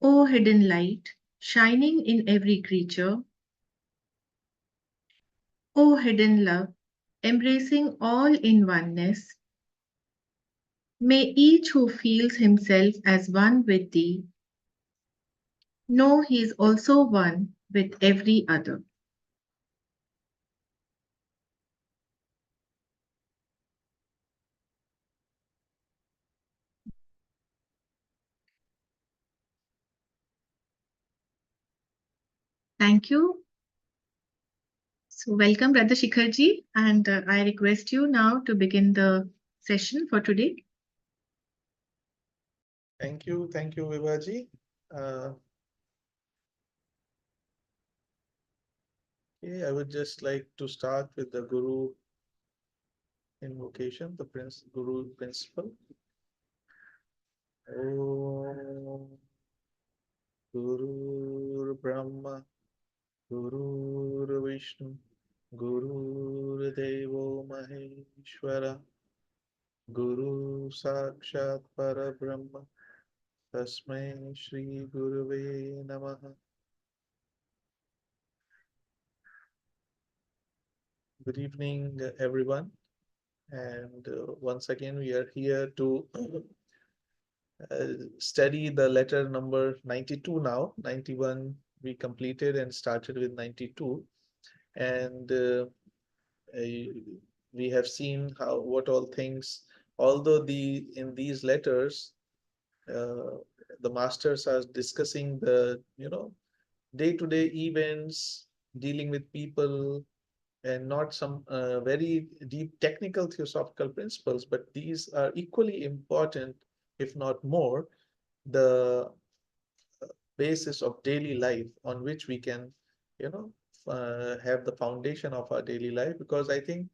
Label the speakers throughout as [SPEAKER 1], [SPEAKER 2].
[SPEAKER 1] O hidden light, shining in every creature, O hidden love, embracing all in oneness, may each who feels himself as one with thee know he is also one with every other. Thank you. So, welcome, Brother Shikharji, and I request you now to begin the session for today.
[SPEAKER 2] Thank you, Vivaji. Okay, I would just like to start with the Guru invocation, the Guru principle. Om Guru Brahma, Guru Vishnu, Guru Devo Maheshwara, Guru Sakshat Parabrahma, Tasmai Shri Guruve Namaha. Good evening, everyone. And once again, we are here to study the letter number 92 now. 91 we completed and started with 92. And we have seen what all things, although in these letters, the masters are discussing the, day-to-day events, dealing with people, and not some very deep technical theosophical principles, but these are equally important, if not more, the basis of daily life on which we can, have the foundation of our daily life. Because I think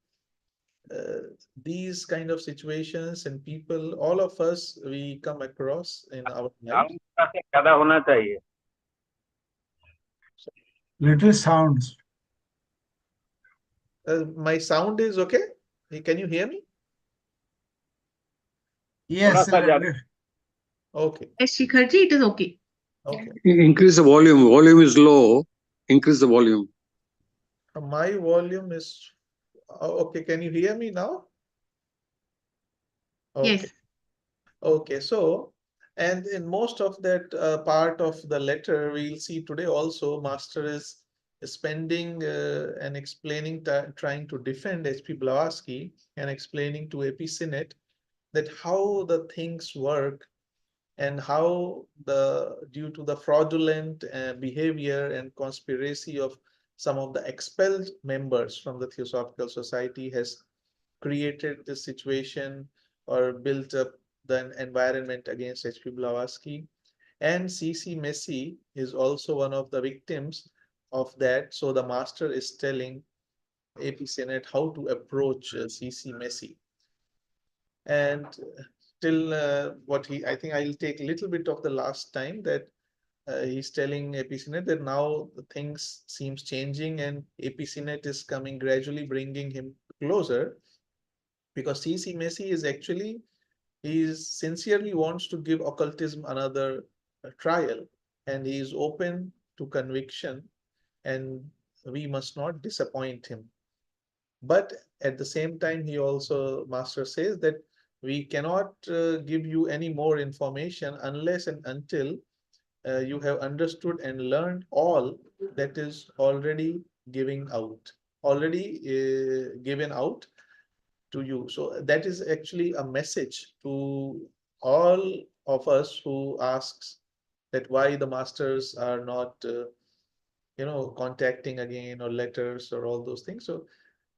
[SPEAKER 2] these kind of situations and people, all of us, we come across in our life.
[SPEAKER 3] Little sounds.
[SPEAKER 2] My sound is okay? Can you hear me?
[SPEAKER 3] Yes.
[SPEAKER 2] Okay.
[SPEAKER 1] Yes, Shikharji, it is okay.
[SPEAKER 2] Okay.
[SPEAKER 4] Increase the volume. Volume is low. Increase the volume.
[SPEAKER 2] My volume is okay. Can you hear me now? Okay.
[SPEAKER 1] Yes.
[SPEAKER 2] Okay. So, and in most of that part of the letter, we'll see today also, Master is spending and explaining, trying to defend H.P. Blavatsky and explaining to AP Synod that how the things work and how due to the fraudulent behavior and conspiracy of some of the expelled members from the Theosophical Society has created this situation or built up the environment against H.P. Blavatsky. And C.C. Messi is also one of the victims of that. So the master is telling AP Senate how to approach C.C. Messi. And till I think I'll take a little bit of the last time that he's telling AP Senate that now the things seems changing and AP Senate is coming gradually bringing him closer, because C.C. Messi is actually, he sincerely wants to give occultism another trial, and he is open to conviction, and we must not disappoint him. But at the same time, he also, Master says that we cannot give you any more information unless and until you have understood and learned all that is already given out to you. So that is actually a message to all of us who asks that why the masters are not contacting again, or letters or all those things. So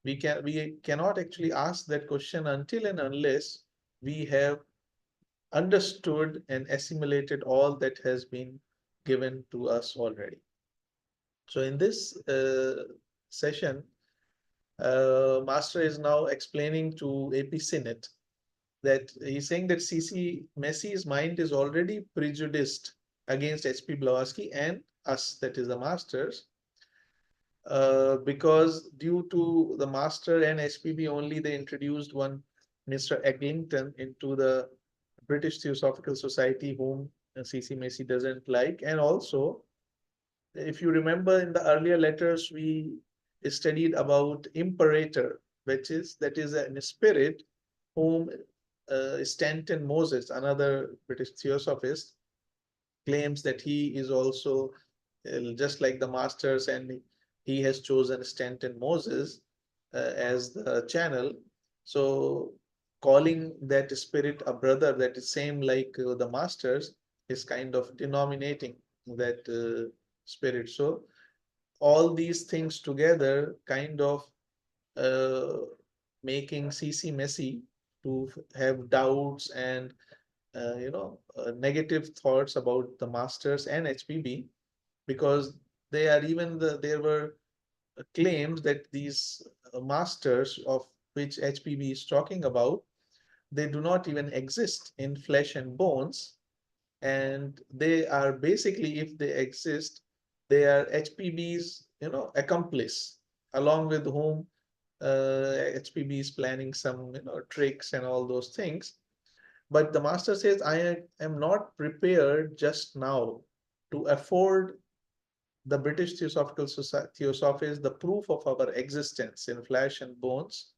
[SPEAKER 2] we cannot actually ask that question until and unless we have understood and assimilated all that has been given to us already. So in this session, Master is now explaining to AP Senate that he's saying that C.C. Messi's mind is already prejudiced against H.P. Blavatsky and us, that is the masters, because due to the master and SPB only, they introduced one Mr. Eglinton into the British Theosophical Society, whom C.C. Macy doesn't like. And also, if you remember in the earlier letters, we studied about imperator, that is a spirit whom Stanton Moses, another British theosophist, claims that he is also just like the masters, and he has chosen Stanton Moses as the channel. So calling that spirit a brother that is same like the masters is kind of denominating that spirit. So all these things together kind of uh, making C.C. Macy to have doubts and negative thoughts about the masters and HPB, because there were claims that these masters of which HPB is talking about, they do not even exist in flesh and bones, and they are basically, if they exist, they are HPB's accomplice, along with whom HPB is planning some tricks and all those things. But the master says, I am not prepared just now to afford the British Theosophical Society, Theosophists the proof of our existence in flesh and bones,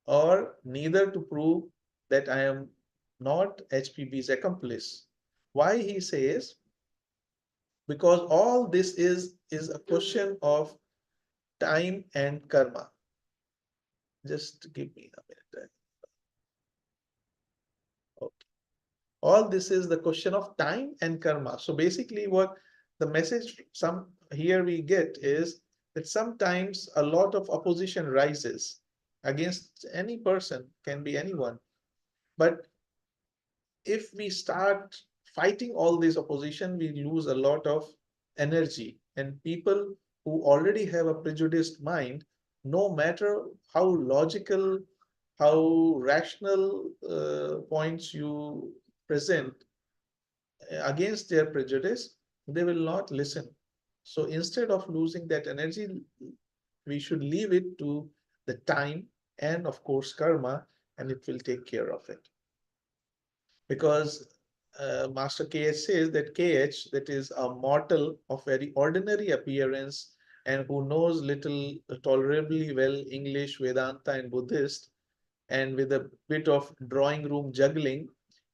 [SPEAKER 2] or neither to prove that I am not HPB's accomplice. Why he says? Because all this is a question of time and karma. Just give me a minute. Okay. All this is the question of time and karma. So basically what the message here we get is that sometimes a lot of opposition rises against any person, can be anyone. But if we start fighting all this opposition, we lose a lot of energy. And people who already have a prejudiced mind, no matter how logical, how rational points you present against their prejudice, they will not listen. So instead of losing that energy, we should leave it to the time and of course karma, and it will take care of it. Because Master KH says that KH, that is a mortal of very ordinary appearance and who knows little tolerably well English, Vedanta and Buddhist, and with a bit of drawing room juggling,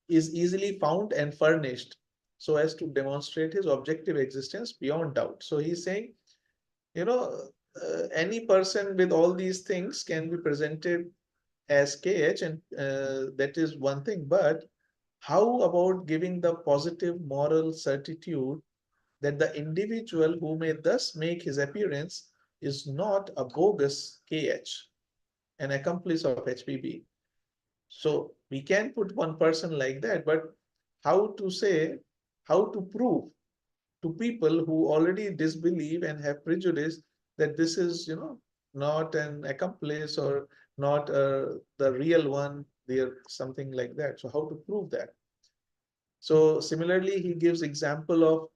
[SPEAKER 2] is easily found and furnished so as to demonstrate his objective existence beyond doubt. So he's saying, any person with all these things can be presented as KH, and that is one thing. But how about giving the positive moral certitude that the individual who may thus make his appearance is not a bogus KH, an accomplice of HPB? So we can put one person like that, but how to prove to people who already disbelieve and have prejudice that this is, not an accomplice or not the real one, they're something like that. So how to prove that? So similarly, he gives example of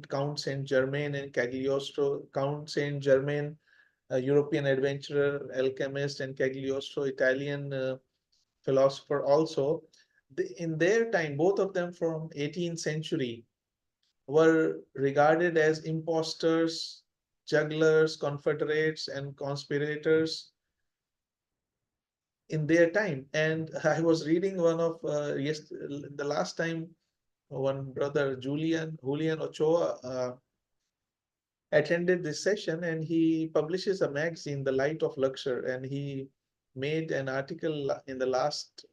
[SPEAKER 2] Count Saint Germain and Cagliostro. Count Saint Germain, a European adventurer, alchemist, and Cagliostro, Italian philosopher also. In their time, both of them from 18th century, were regarded as imposters, jugglers, confederates, and conspirators in their time. And I was reading one of the last time, one brother Julian Ochoa attended this session, and he publishes a magazine, The Light of Luxor, and he made an article in the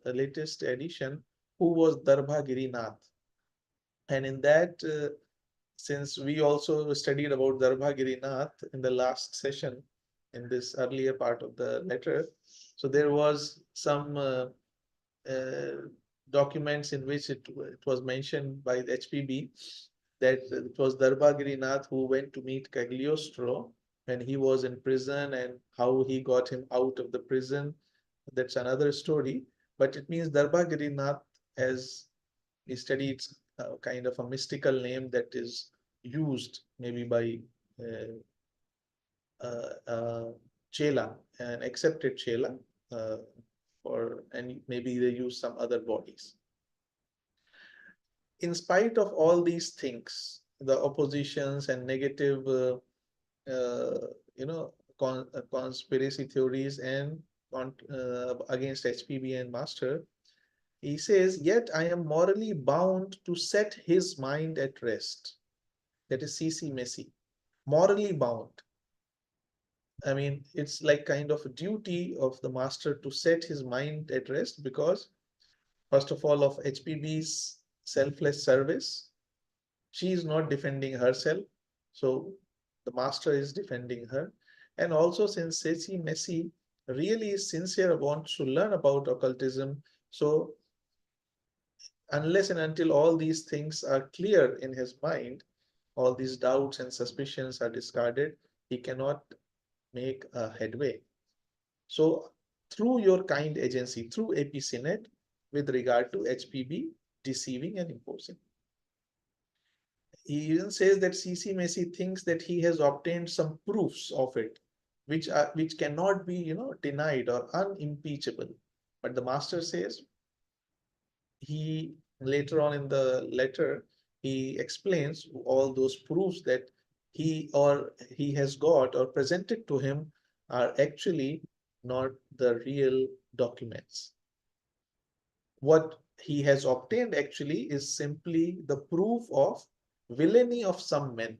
[SPEAKER 2] latest edition, who was Darbhagiri Nath. And in that, since we also studied about Darbhagiri Nath in the last session, in this earlier part of the letter, so there was some documents in which it was mentioned by the HPB that it was Darbhagiri Nath who went to meet Cagliostro when he was in prison, and how he got him out of the prison. That's another story. But it means Darbhagiri Nath, as we studied, kind of a mystical name that is used maybe by Chela, an accepted Chela, and maybe they use some other bodies. in spite of all these things, the oppositions and negative, you know, conspiracy theories and against HPB and Master, he says, yet I am morally bound to set his mind at rest. That is C.C. Messi, morally bound. I mean, it's like kind of a duty of the Master to set his mind at rest because, first of all, of HPB's selfless service. She is not defending herself, so the Master is defending her. And also, since C.C. Messi really is sincere, wants to learn about occultism, so unless and until all these things are clear in his mind, all these doubts and suspicions are discarded, he cannot make a headway. So through your kind agency, through APCNet, with regard to HPB deceiving and imposing. He even says that C.C. Messi thinks that he has obtained some proofs of it, which cannot be, denied or unimpeachable. But the Master says, he later on in the letter, he explains all those proofs that he has got or presented to him are actually not the real documents. What he has obtained actually is simply the proof of villainy of some men.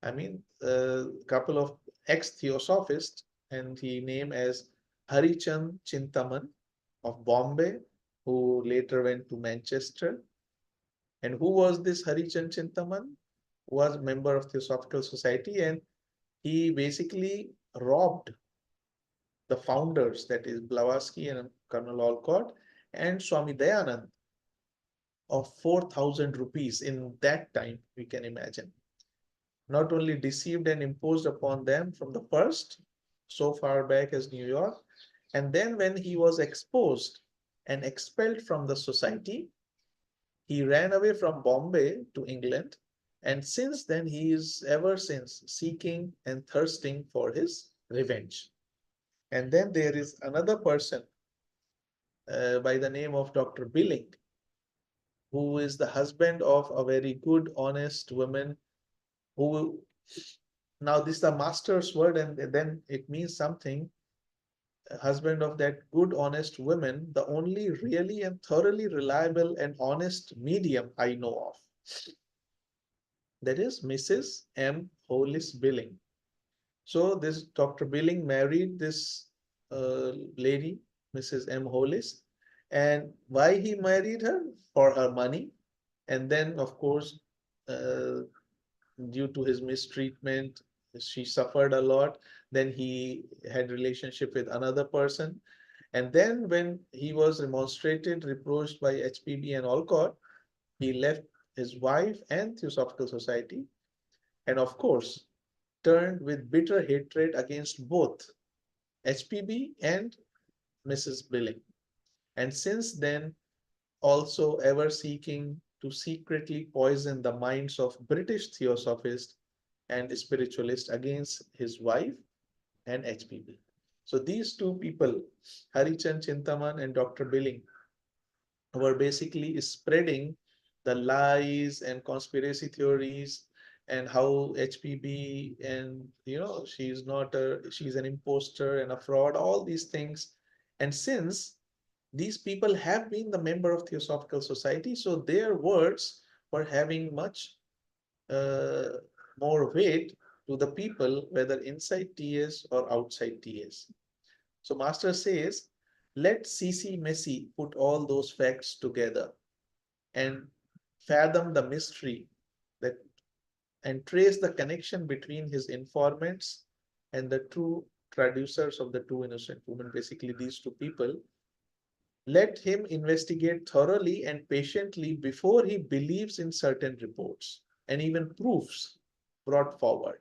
[SPEAKER 2] I mean, a couple of ex-theosophists, and he named as Harichand Chintaman of Bombay, who later went to Manchester. And who was this Harichand Chintaman? Was a member of Theosophical Society, and he basically robbed the founders, that is Blavatsky and Colonel Olcott and Swami Dayanand, of 4,000 rupees in that time, we can imagine. Not only deceived and imposed upon them from the first, so far back as New York, and then when he was exposed and expelled from the society, he ran away from Bombay to England, and since then he is ever since seeking and thirsting for his revenge. And then there is another person by the name of Dr. Billing, who is the husband of a very good, honest woman who, now this is the Master's word and then it means something, husband of that good, honest woman, the only really and thoroughly reliable and honest medium I know of. That is Mrs. M. Hollis Billing. So this Dr. Billing married this lady, Mrs. M. Hollis. And why he married her? For her money. And then, of course, due to his mistreatment, she suffered a lot. Then he had relationship with another person. And then when he was remonstrated, reproached by HPB and Olcott, he left his wife and Theosophical Society. And of course, turned with bitter hatred against both HPB and Mrs. Billing. And since then, also ever seeking to secretly poison the minds of British theosophists and spiritualists against his wife and HPB. So these two people, Harichand Chintaman and Dr. Billing, were basically spreading the lies and conspiracy theories and how HPB and she's an imposter and a fraud, all these things. And since these people have been the member of Theosophical Society, so their words were having much more weight to the people, whether inside TS or outside TS. So Master says, let C.C. Messi put all those facts together and fathom the mystery that and trace the connection between his informants and the true traducers of the two innocent women, basically these two people. Let him investigate thoroughly and patiently before he believes in certain reports and even proofs brought forward.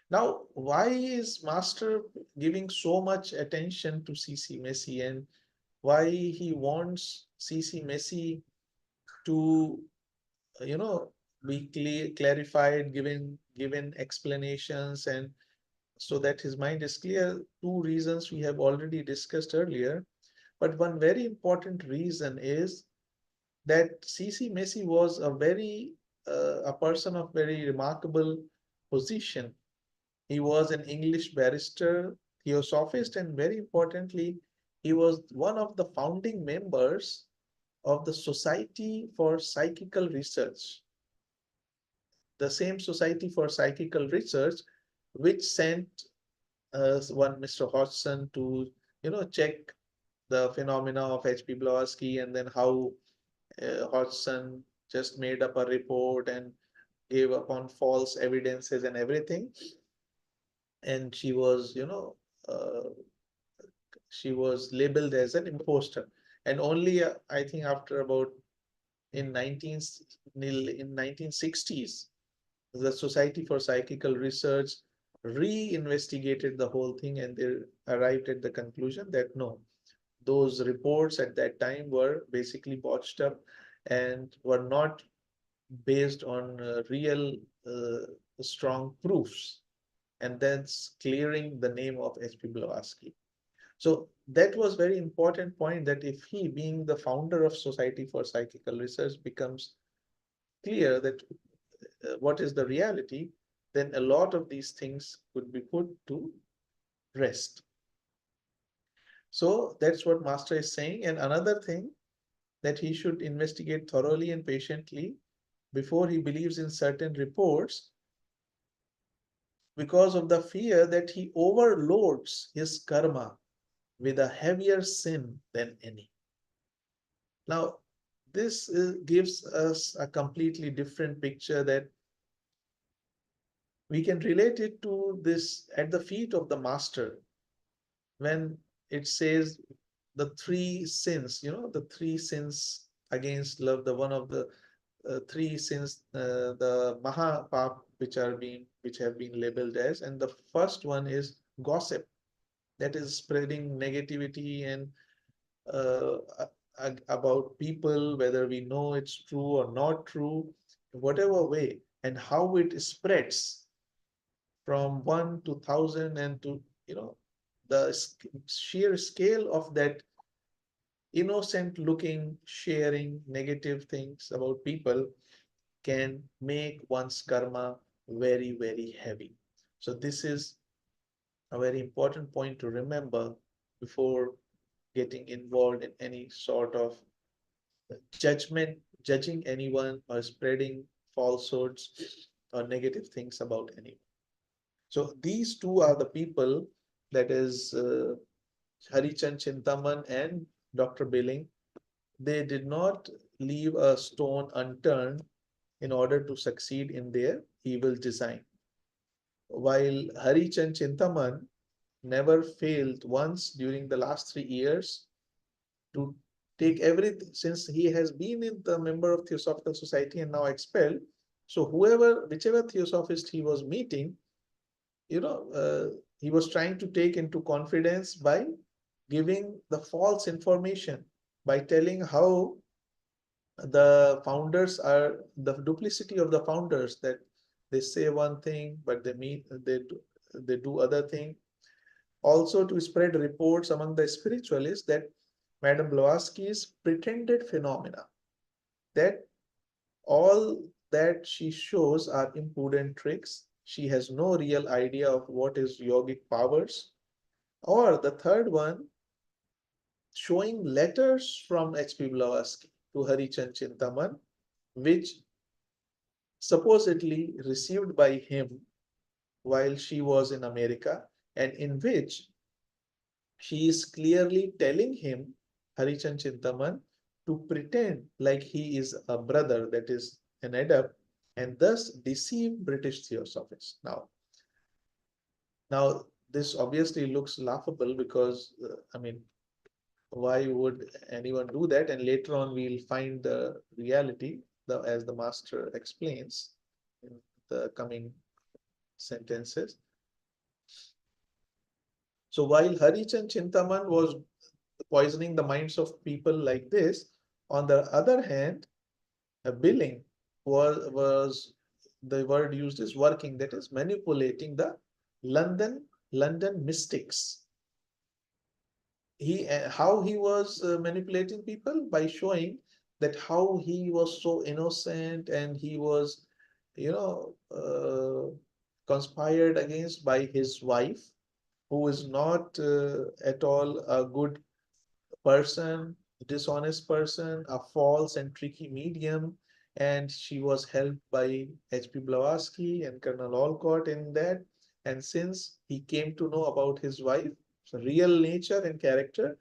[SPEAKER 2] Now, why is Master giving so much attention to C.C. Messi, and why he wants C.C. Messi to, be clarified, given explanations, and so that his mind is clear? Two reasons we have already discussed earlier. But one very important reason is that C.C. Macy was a person of very remarkable position. He was an English barrister, theosophist, and very importantly, he was one of the founding members of the Society for Psychical Research, the same Society for Psychical Research, which sent one Mr. Hodgson to, check the phenomena of H.P. Blavatsky, and then how Hodgson just made up a report and gave upon false evidences and everything. And she was labeled as an imposter. And only, I think, after about in 1960s, the Society for Psychical Research re-investigated the whole thing, and they arrived at the conclusion that no, those reports at that time were basically botched up and were not based on real strong proofs, and that's clearing the name of H.P. Blavatsky. So that was very important point, that if he, being the founder of Society for Psychical Research, becomes clear that what is the reality, then a lot of these things could be put to rest. So that's what Master is saying. And another thing, that he should investigate thoroughly and patiently before he believes in certain reports, because of the fear that he overloads his karma with a heavier sin than any. Now, this gives us a completely different picture, that we can relate it to this at the feet of the Master, when it says the three sins, the three sins against love, the one of the three sins, the Mahapap, which have been labeled as, and the first one is gossip, that is spreading negativity and about people, whether we know it's true or not true, whatever way, and how it spreads from 1 to 1,000, and to the sheer scale of that innocent looking sharing negative things about people can make one's karma very, very heavy. So this is a very important point to remember before getting involved in any sort of judging anyone or spreading falsehoods or negative things about anyone. So these two are the people, that is Harichand Chintaman and Dr. Billing. They did not leave a stone unturned in order to succeed in their evil design. While Harichand Chintaman never failed once during the last 3 years to take everything, since he has been in the member of Theosophical Society and now expelled. So whichever Theosophist he was meeting, he was trying to take into confidence by giving the false information, by telling how the founders are, the duplicity of the founders, that they say one thing, but they do other thing. Also to spread reports among the spiritualists that Madame Blavatsky's pretended phenomena, that all that she shows are impudent tricks. She has no real idea of what is yogic powers. Or the third one, showing letters from H.P. Blavatsky to Harichand Chintaman, which supposedly received by him while she was in America, and in which she is clearly telling him, Harichand Chintaman, to pretend like he is a brother, that is an adept, and thus deceive British theosophists. Now this obviously looks laughable, because why would anyone do that? And later on we'll find the reality, as the Master explains in the coming sentences. So while Harichand Chintaman was poisoning the minds of people like this, on the other hand, Billing was the word used is working, that is manipulating the London mystics. How he was manipulating people? By showing that how he was so innocent and he was, you know, conspired against by his wife, who is not at all a good person, dishonest person, a false and tricky medium, and she was helped by H.P. Blavatsky and Colonel Olcott in that. And since he came to know about his wife's real nature and character,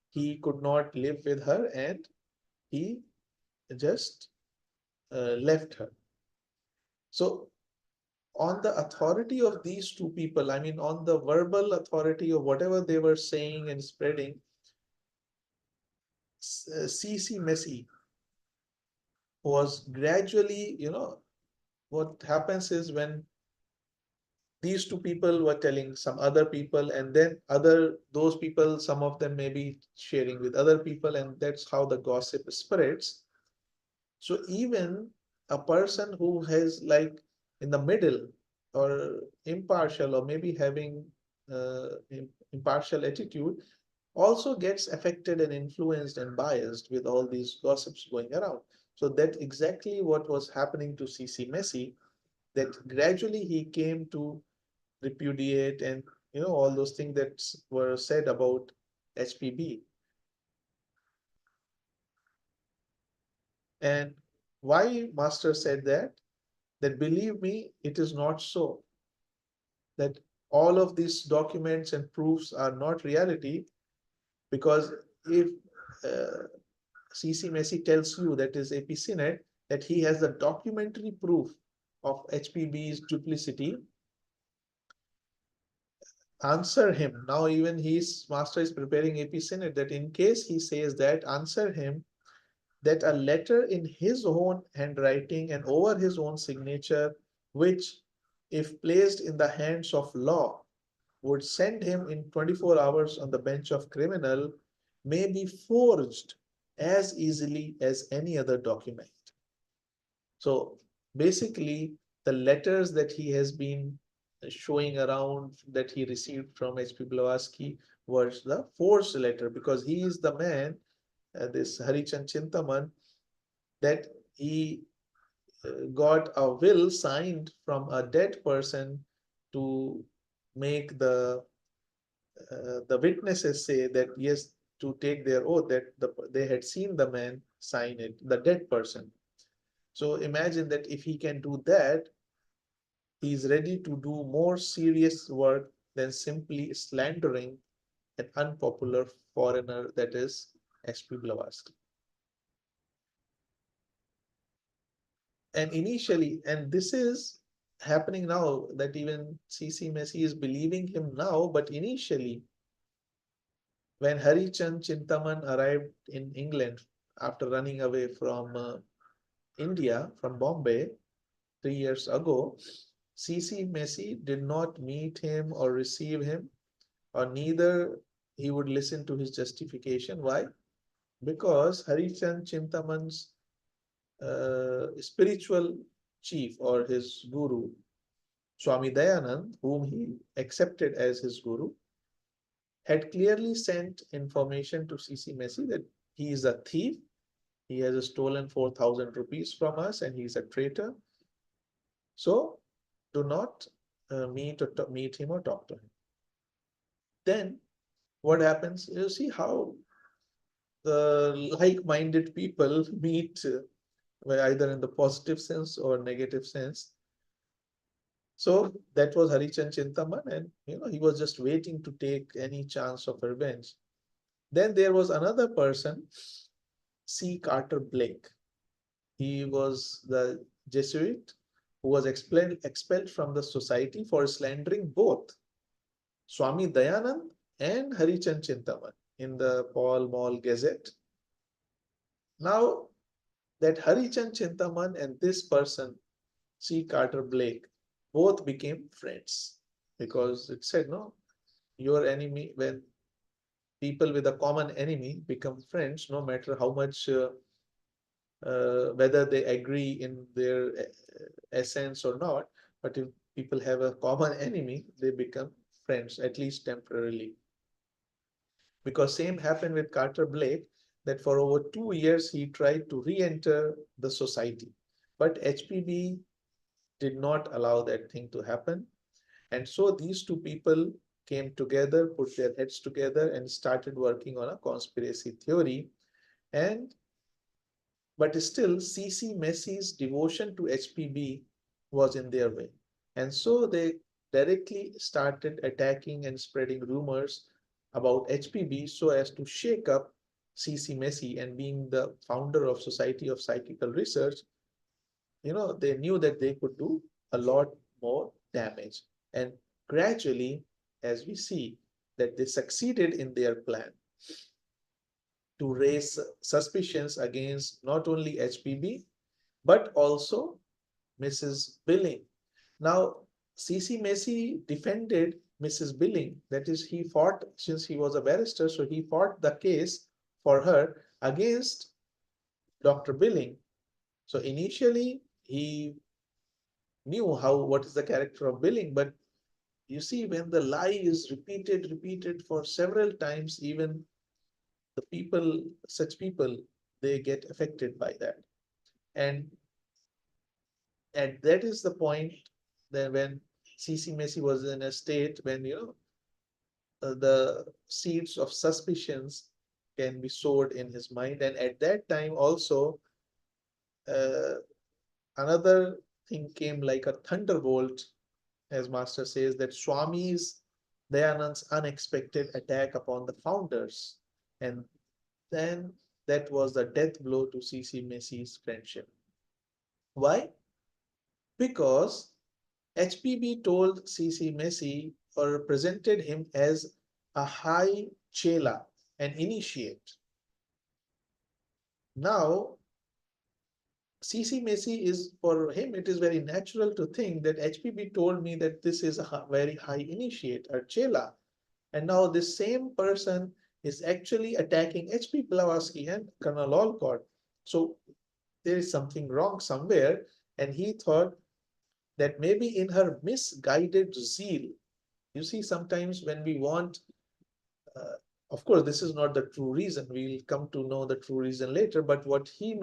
[SPEAKER 2] he could not live with her and he just left her. So, on the authority of these two people, I mean, on the verbal authority of whatever they were saying and spreading, C.C. Messi was gradually, what happens is when these two people were telling some other people, and then those people, some of them may be sharing with other people, and that's how the gossip spreads. So even a person who has like in the middle or impartial or maybe having impartial attitude also gets affected and influenced and biased with all these gossips going around. So that's exactly what was happening to C.C. Messi, that gradually he came to repudiate and all those things that were said about HPB. And why Master said that? That believe me, it is not so. That all of these documents and proofs are not reality, because if C.C. Messi tells you, that is AP Sinet, that he has the documentary proof of HPB's duplicity, answer him. Now even Master is preparing AP Sinet, that in case he says that, answer him that a letter in his own handwriting and over his own signature, which if placed in the hands of law would send him in 24 hours on the bench of criminal, may be forged as easily as any other document. So basically, the letters that he has been showing around that he received from H.P. Blavatsky was the forged letter, because he is the man, this Harichand Chintaman, that he got a will signed from a dead person to make the witnesses say that yes, to take their oath that they had seen the man sign it, the dead person. So imagine that if he can do that, he is ready to do more serious work than simply slandering an unpopular foreigner, that is H.P. Blavatsky. And initially, and this is happening now, that even C.C. Messi is believing him now, but initially, when Harichand Chintaman arrived in England after running away from India, from Bombay, 3 years ago, C.C. Messi did not meet him or receive him, or neither he would listen to his justification. Why? Because Harichand Chintaman's spiritual chief or his guru, Swami Dayanand, whom he accepted as his guru, had clearly sent information to C.C. Messi that he is a thief, he has stolen 4,000 rupees from us, and he is a traitor. So do not meet him or talk to him. Then what happens? You see how the like-minded people meet, either in the positive sense or negative sense. So that was Harichand Chintaman, and he was just waiting to take any chance of revenge. Then there was another person, C. Carter Blake. He was the Jesuit who was expelled from the society for slandering both Swami Dayanand and Harichand Chintaman in the Pall Mall Gazette. Now, that Harichand Chintaman and this person, C. Carter Blake, both became friends, because it said, no, your enemy, when people with a common enemy become friends, no matter how much, whether they agree in their essence or not, but if people have a common enemy, they become friends, at least temporarily. Because same happened with Carter Blake, that for over 2 years he tried to re-enter the society, but HPB did not allow that thing to happen. And so these two people came together, put their heads together, and started working on a conspiracy theory. And but still, C.C. Messi's devotion to HPB was in their way. And so they directly started attacking and spreading rumors about HPB so as to shake up C.C. Messi. And being the founder of Society of Psychical Research, they knew that they could do a lot more damage. And gradually, as we see, that they succeeded in their plan to raise suspicions against not only HPB, but also Mrs. Billing. Now, C.C. Messi defended Mrs. Billing. That is, he fought, since he was a barrister, so he fought the case for her against Dr. Billing. So initially, he knew what is the character of Billing, but you see, when the lie is repeated for several times, even such people, they get affected by that. And that is the point that when C.C. Messi was in a state when, the seeds of suspicions can be sowed in his mind. And at that time also, uh, another thing came like a thunderbolt, as Master says, that Swami's Dayanand's unexpected attack upon the founders. And then that was the death blow to C.C. Messi's friendship. Why? Because HPB told C.C. Messi or presented him as a high chela, an initiate. Now, C.C. Messi is, for him, it is very natural to think that HPB told me that this is a very high initiate, a chela. And now this same person is actually attacking H.P. Blavatsky and Colonel Olcott. So there is something wrong somewhere. And he thought that maybe in her misguided zeal, you see, sometimes when we want, of course, this is not the true reason. We'll come to know the true reason later. But what he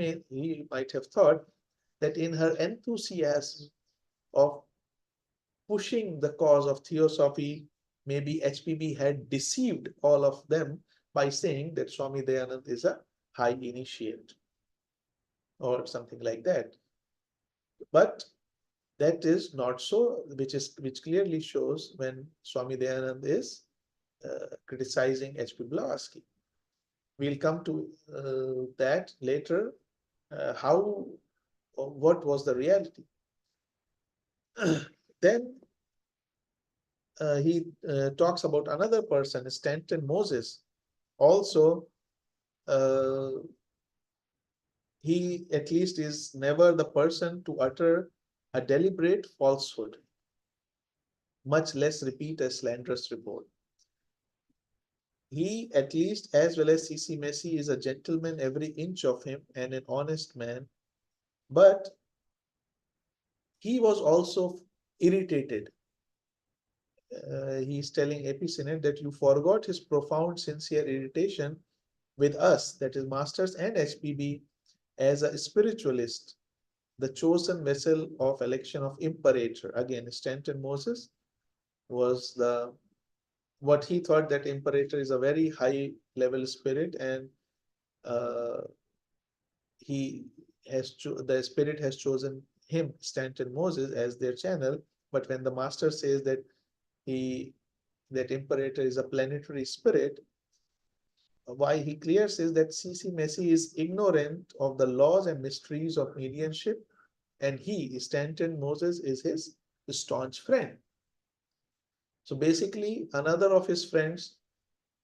[SPEAKER 2] might have thought that in her enthusiasm of pushing the cause of theosophy, maybe HPB had deceived all of them by saying that Swami Dayanand is a high initiate or something like that. But that is not so, which clearly shows when Swami Dayanand is criticizing H.P. Blavatsky. We'll come to that later, what was the reality. Then he talks about another person, Stanton Moses. Also, he at least is never the person to utter a deliberate falsehood, much less repeat a slanderous report. He, at least, as well as C.C. Messi, is a gentleman every inch of him and an honest man. But he was also irritated. He's telling Epicene that you forgot his profound, sincere irritation with us, that is Masters and HPB, as a spiritualist, the chosen vessel of election of Imperator. Again, Stanton Moses was what he thought that Imperator is a very high level spirit, and the spirit has chosen him, Stanton Moses, as their channel. But when the master says that Imperator is a planetary spirit, why he clears is that C.C. Messi is ignorant of the laws and mysteries of mediumship, and he, Stanton Moses, is his staunch friend. So basically, another of his friends,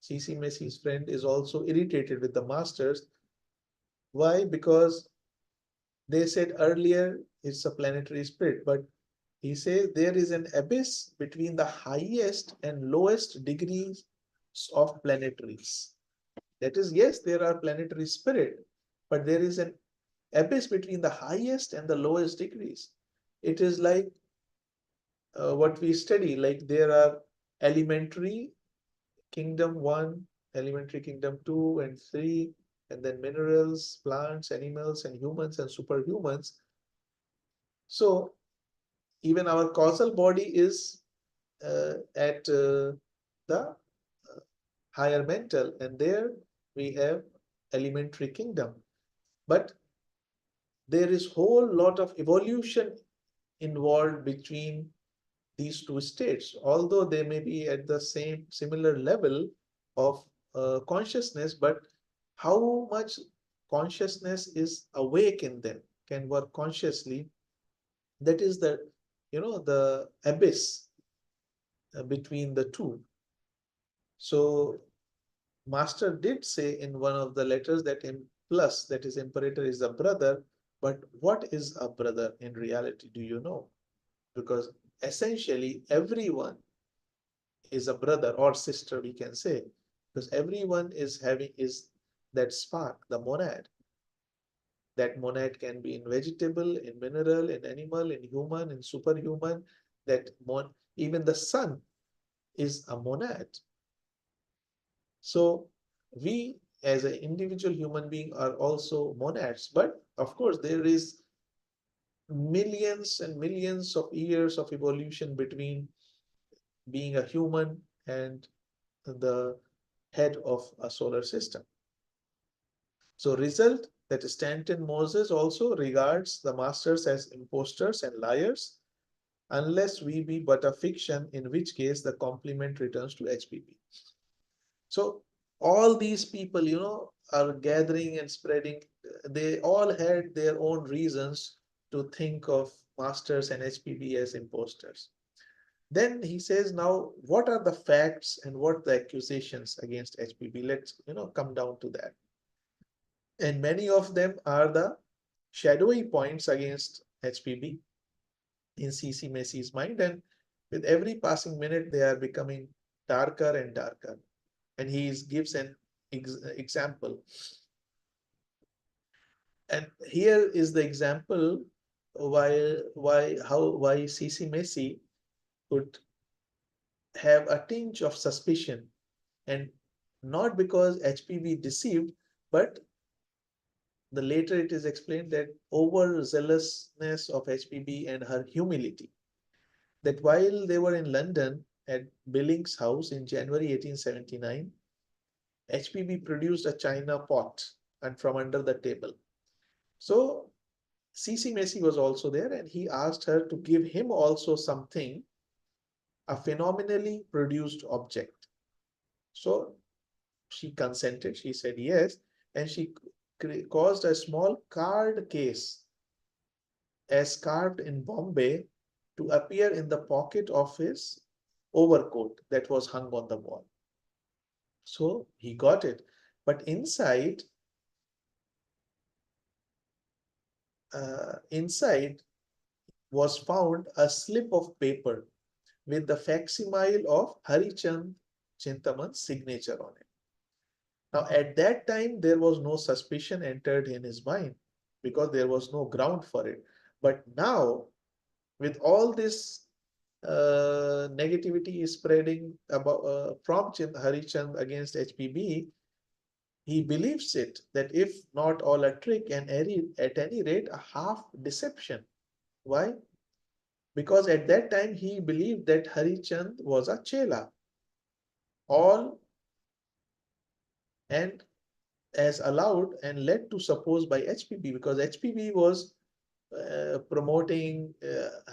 [SPEAKER 2] C.C. Messi's friend, is also irritated with the masters. Why? Because they said earlier it's a planetary spirit, but he says there is an abyss between the highest and lowest degrees of planetaries. That is, yes, there are planetary spirit, but there is an abyss between the highest and the lowest degrees. It is like what we study, like there are elementary kingdom 1, elementary kingdom 2 and 3, and then minerals, plants, animals, and humans and superhumans. So even our causal body is at the higher mental, and there we have elementary kingdom. But there is whole lot of evolution involved between these two states, although they may be at the same similar level of consciousness, but how much consciousness is awake in them, can work consciously, that is the, the abyss between the two. So Master did say in one of the letters that in plus, that is imperator is a brother, but what is a brother in reality, do you know? Because essentially everyone is a brother or sister, we can say, because everyone is that spark, the monad. That monad can be in vegetable, in mineral, in animal, in human, in superhuman. Even the sun is a monad. So we as an individual human being are also monads, but of course there is millions and millions of years of evolution between being a human and the head of a solar system. So result that Stanton Moses also regards the masters as impostors and liars, unless we be but a fiction, in which case the compliment returns to HPP. So all these people, are gathering and spreading. They all had their own reasons to think of masters and HPP as imposters. Then he says, now, what are the facts and what the accusations against HPP? Let's, come down to that. And many of them are the shadowy points against HPB in C.C. Massey's mind. And with every passing minute, they are becoming darker and darker. And he gives an example. And here is the example why C.C. Massey could have a tinge of suspicion, and not because HPV deceived, but the later it is explained that overzealousness of HPB and her humility. That while they were in London at Billings House in January 1879, HPB produced a china pot and from under the table. So C.C. Massey was also there, and he asked her to give him also something, a phenomenally produced object. So she consented, she said yes, and she caused a small card case as carved in Bombay to appear in the pocket of his overcoat that was hung on the wall. So he got it, but inside was found a slip of paper with the facsimile of Harichand Chintaman's signature on it. Now, at that time, there was no suspicion entered in his mind because there was no ground for it. But now, with all this negativity is spreading about from Harichand against HPB, he believes it that if not all a trick, and at any rate a half deception. Why? Because at that time he believed that Harichand was a chela, all and as allowed and led to suppose by HPB, because HPB was promoting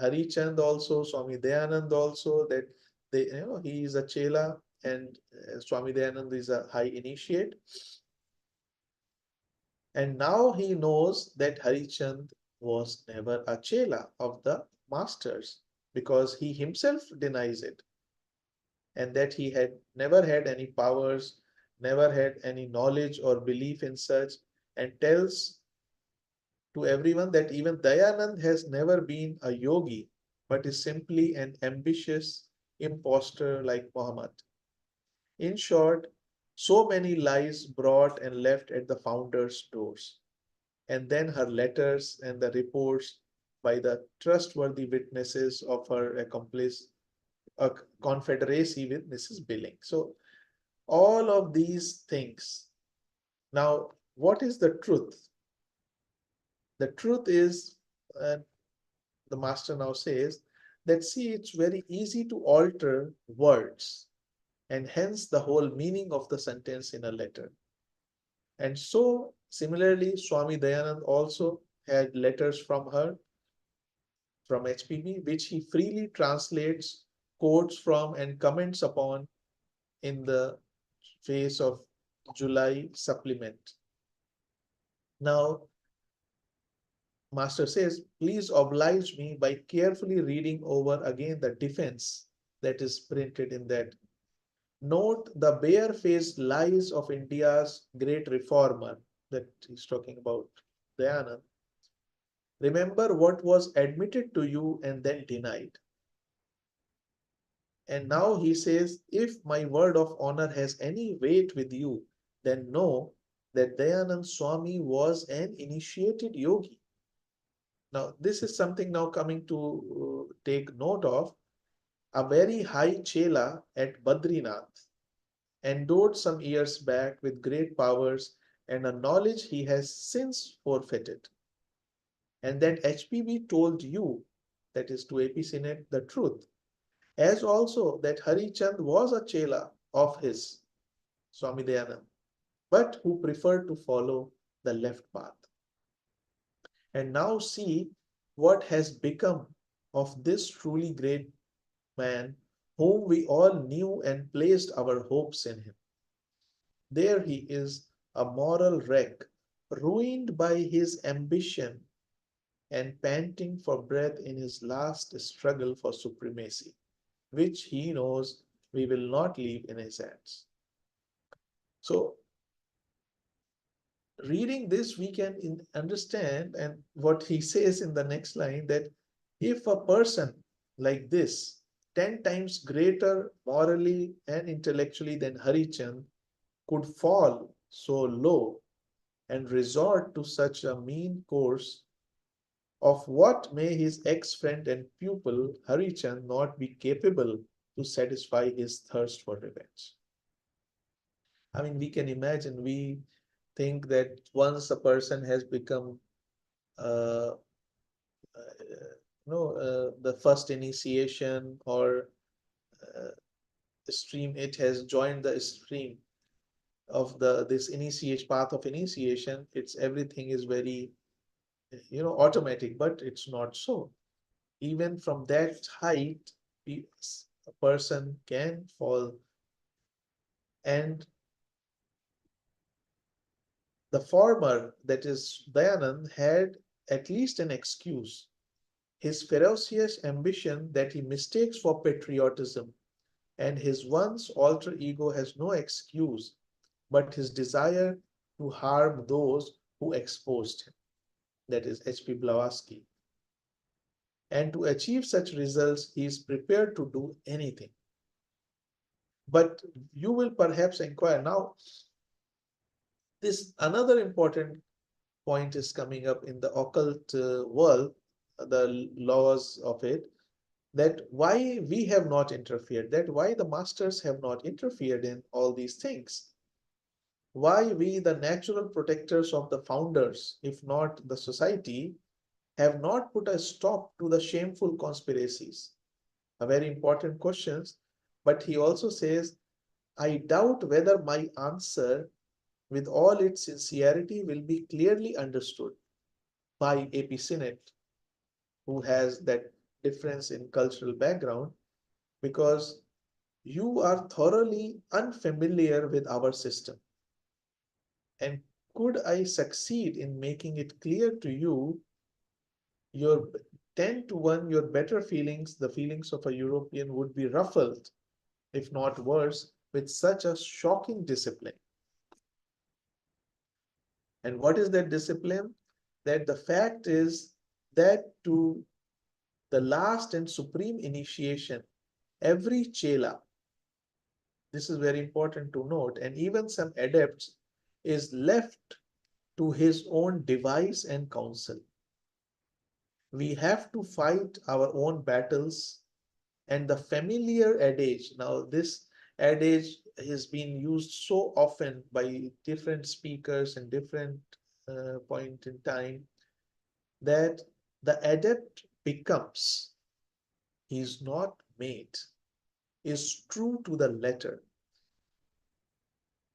[SPEAKER 2] Harichand also, Swami Dayanand also, that he is a chela and Swami Dayanand is a high initiate. And now he knows that Harichand was never a chela of the masters, because he himself denies it, and that he had never had any powers, never had any knowledge or belief in such, and tells to everyone that even Dayanand has never been a yogi, but is simply an ambitious impostor like Muhammad. In short, so many lies brought and left at the founder's doors. And then her letters and the reports by the trustworthy witnesses of her accomplice, a confederacy with Mrs. Billing. So all of these things. Now, what is the truth? The truth is, the master now says that, see, it's very easy to alter words, and hence the whole meaning of the sentence in a letter. And so, similarly, Swami Dayanand also had letters from her, from HPB, which he freely translates, quotes from, and comments upon in the face of July supplement. Now, Master says, please oblige me by carefully reading over again the defense that is printed in that. Note the bare-faced lies of India's great reformer, that he's talking about Dayanand. Remember what was admitted to you and then denied. And now he says, if my word of honor has any weight with you, then know that Dayanand Swami was an initiated yogi. Now, this is something now coming to take note of. A very high chela at Badrinath, endowed some years back with great powers and a knowledge he has since forfeited. And that HPB told you, that is to AP Senate, the truth, as also that Hari Chand was a chela of his, Swami Dayanand, but who preferred to follow the left path. And now see what has become of this truly great man whom we all knew and placed our hopes in him. There he is, a moral wreck, ruined by his ambition and panting for breath in his last struggle for supremacy, which he knows we will not leave in his hands. So, reading this, we can understand, and what he says in the next line, that if a person like this, 10 times greater morally and intellectually than Harichand, could fall so low and resort to such a mean course, of what may his ex-friend and pupil Harichand not be capable to satisfy his thirst for revenge? I mean, we can imagine, we think that once a person has become uh, the first initiation or stream, it has joined the stream of this initiation, path of initiation, it's everything is very automatic, but it's not so. Even from that height, a person can fall. And the former, that is Dayanand, had at least an excuse. His ferocious ambition that he mistakes for patriotism, and his once alter ego has no excuse but his desire to harm those who exposed him, that is H.P. Blavatsky. And to achieve such results, he is prepared to do anything. But you will perhaps inquire now, this another important point is coming up in the occult world, the laws of it, that why we have not interfered, that why the masters have not interfered in all these things. Why we, the natural protectors of the founders, if not the society, have not put a stop to the shameful conspiracies. A very important question. But he also says, I doubt whether my answer, with all its sincerity, will be clearly understood by AP Senate, who has that difference in cultural background, because you are thoroughly unfamiliar with our system. And could I succeed in making it clear to you, your 10 to 1, your better feelings, the feelings of a European, would be ruffled, if not worse, with such a shocking discipline. And what is that discipline? That the fact is that to the last and supreme initiation, every chela, this is very important to note, and even some adepts, is left to his own device and counsel. We have to fight our own battles, and the familiar adage, now this adage has been used so often by different speakers and different point in time, that the adept becomes, he is not made, is true to the letter.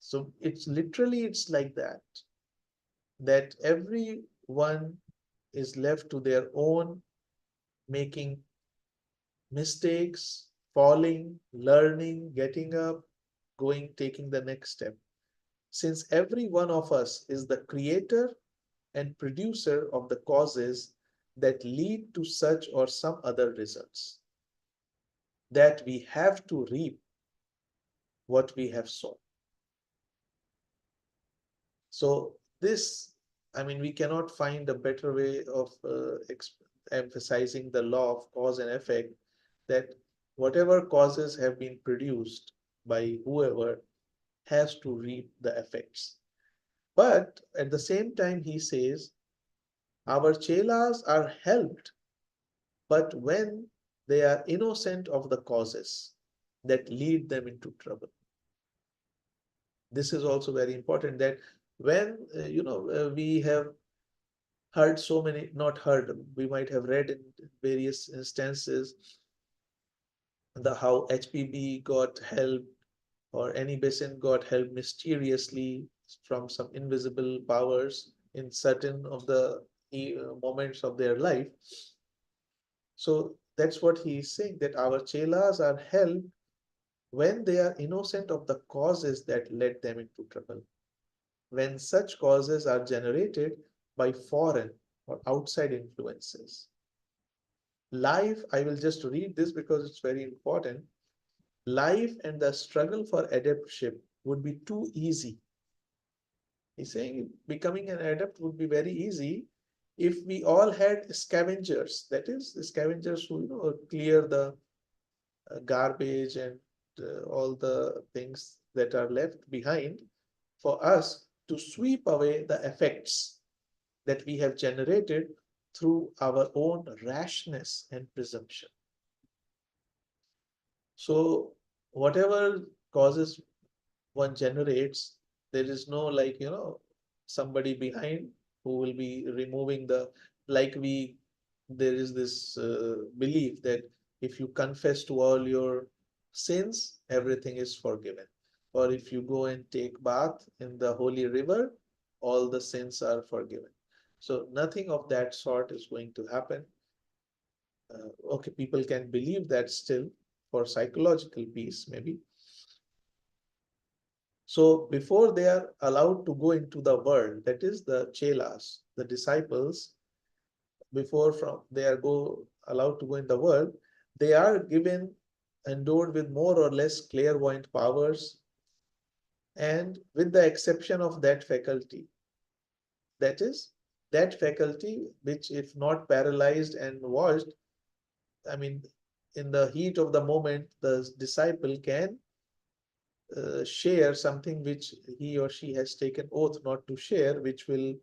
[SPEAKER 2] So it's literally, it's like that everyone is left to their own making mistakes, falling, learning, getting up, going, taking the next step. Since every one of us is the creator and producer of the causes that lead to such or some other results, that we have to reap what we have sown. So this, I mean, we cannot find a better way of emphasizing the law of cause and effect, that whatever causes have been produced by whoever has to reap the effects. But at the same time, he says, our chelas are helped, but when they are innocent of the causes that lead them into trouble. This is also very important, that when, we have heard so many, not heard, we might have read in various instances, how HPB got help, or any basin got help mysteriously from some invisible powers in certain of the moments of their life. So that's what he is saying, that our chelas are helped when they are innocent of the causes that led them into trouble. When such causes are generated by foreign or outside influences. Life, I will just read this because it's very important. Life and the struggle for adeptship would be too easy. He's saying becoming an adept would be very easy if we all had scavengers, that is, scavengers who clear the garbage and all the things that are left behind, for us to sweep away the effects that we have generated through our own rashness and presumption. So whatever causes one generates, there is no somebody behind who will be removing there is this belief that if you confess to all your sins, everything is forgiven. Or if you go and take bath in the holy river, all the sins are forgiven. So nothing of that sort is going to happen. Okay, people can believe that still for psychological peace, maybe. So before they are allowed to go into the world, that is the chelas, the disciples, before they are allowed to go in the world, they are endowed with more or less clairvoyant powers, and with the exception of that faculty, that is, that faculty which, if not paralyzed and washed, I mean, in the heat of the moment, the disciple can share something which he or she has taken oath not to share, which will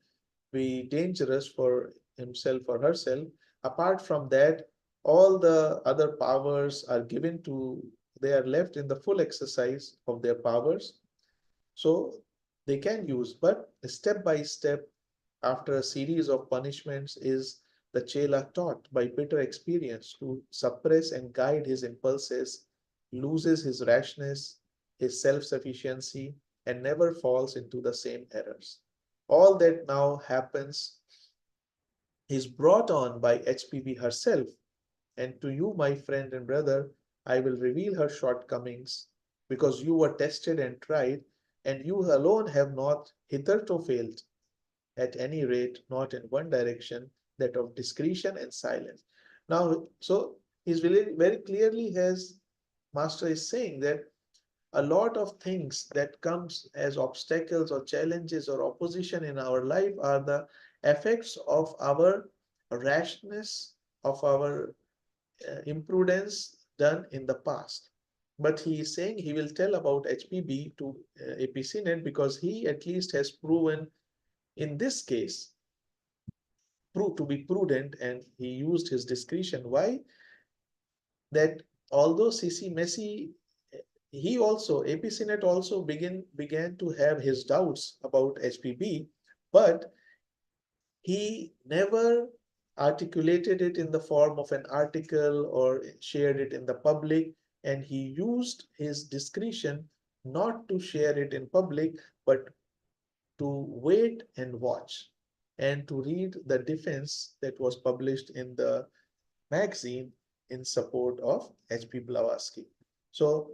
[SPEAKER 2] be dangerous for himself or herself. Apart from that, all the other powers are they are left in the full exercise of their powers. So they can use, but step by step, after a series of punishments, is the chela taught by bitter experience to suppress and guide his impulses, loses his rashness, his self-sufficiency, and never falls into the same errors. All that now happens is brought on by HPB herself, and to you, my friend and brother, I will reveal her shortcomings, because you were tested and tried, and you alone have not hitherto failed, at any rate, not in one direction, that of discretion and silence. Now, so he's really very clearly, his master is saying that a lot of things that comes as obstacles or challenges or opposition in our life are the effects of our rashness, of our imprudence done in the past. But he is saying he will tell about HPB to APCNet, because he at least has proven in this case proved to be prudent, and he used his discretion. Why? That although CC Messi he also, AP Sinet also began to have his doubts about HPB, but he never articulated it in the form of an article or shared it in the public, and he used his discretion not to share it in public, but to wait and watch and to read the defense that was published in the magazine in support of H.P. Blavatsky. So,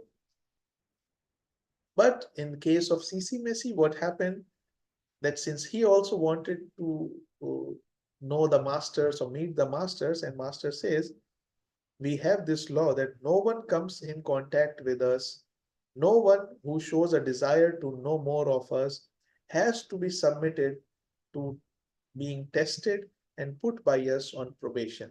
[SPEAKER 2] but in case of C.C. Massey, what happened that since he also wanted to know the masters or meet the masters, and master says, we have this law that no one comes in contact with us, no one who shows a desire to know more of us has to be submitted to being tested and put by us on probation.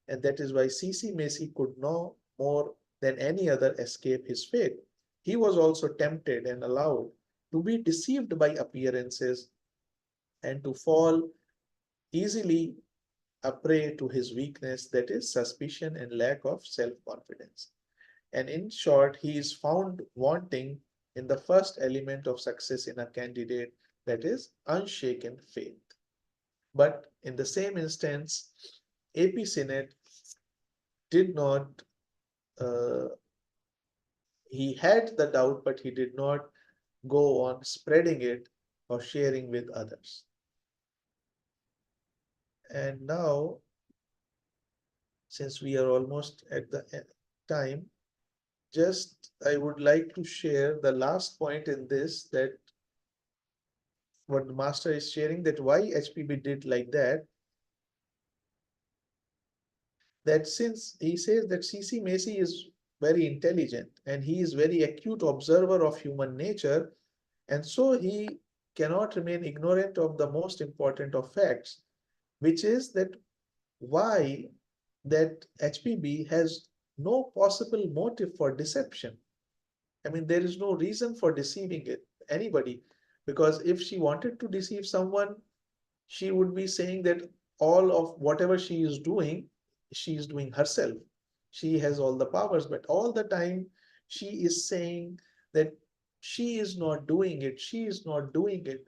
[SPEAKER 2] And that is why C.C. Massey could no more than any other escape his fate. He was also tempted and allowed to be deceived by appearances and to fall easily a prey to his weakness, that is suspicion and lack of self-confidence. And in short, he is found wanting in the first element of success in a candidate, that is unshaken faith. But in the same instance, AP Sinet did not, he had the doubt, but he did not go on spreading it or sharing with others. And now, since we are almost at the time, just I would like to share the last point in this, that what the master is sharing, that why HPB did like that, that since he says that C.C. Massey is very intelligent and he is very acute observer of human nature, and so he cannot remain ignorant of the most important of facts, which is that why that HPB has no possible motive for deception. I mean, there is no reason for deceiving anybody, because if she wanted to deceive someone, she would be saying that all of whatever she is doing herself. She has all the powers, but all the time she is saying that she is not doing it. She is not doing it.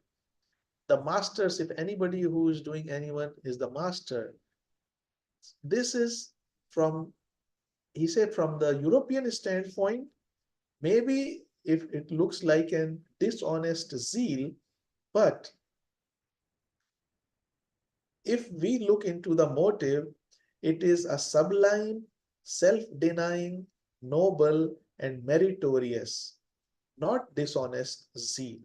[SPEAKER 2] The masters, if anybody who is doing anyone, is the master. This is from, he said, from the European standpoint, maybe if it looks like an dishonest zeal, but if we look into the motive, it is a sublime, self-denying, noble, and meritorious, not dishonest zeal.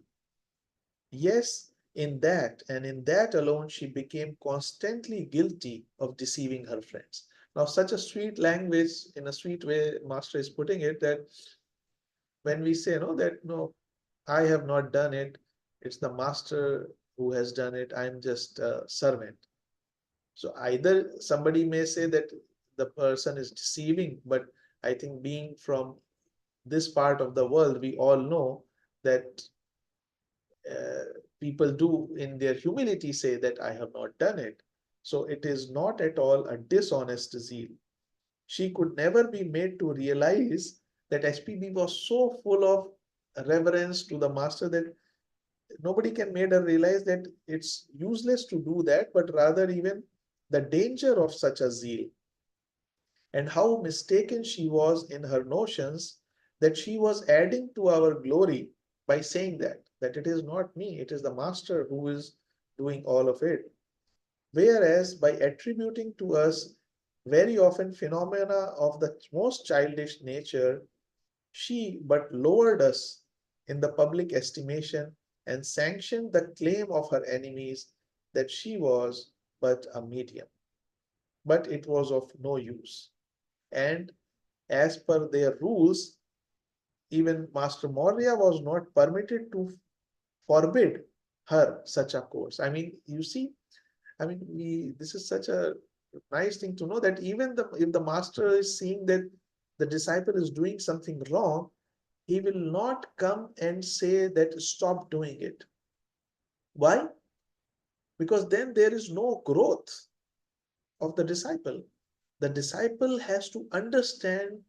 [SPEAKER 2] Yes, in that, and in that alone, she became constantly guilty of deceiving her friends. Now, such a sweet language, in a sweet way, Master is putting it, that when we say, no, that no, I have not done it, it's the master who has done it, I'm just a servant. So either somebody may say that the person is deceiving, but I think being from this part of the world, we all know that people do in their humility say that I have not done it. So it is not at all a dishonest zeal. She could never be made to realize that HPB was so full of reverence to the master that nobody can make her realize that it's useless to do that, but rather even the danger of such a zeal, and how mistaken she was in her notions that she was adding to our glory by saying that it is not me, it is the master who is doing all of it. Whereas by attributing to us very often phenomena of the most childish nature, she but lowered us in the public estimation and sanctioned the claim of her enemies that she was but a medium. But it was of no use. And as per their rules, even Master Maurya was not permitted to forbid her such a course. I mean, you see, I mean, this is such a nice thing to know, that even if the master is seeing that the disciple is doing something wrong, he will not come and say that stop doing it. Why? Because then there is no growth of the disciple. The disciple has to understand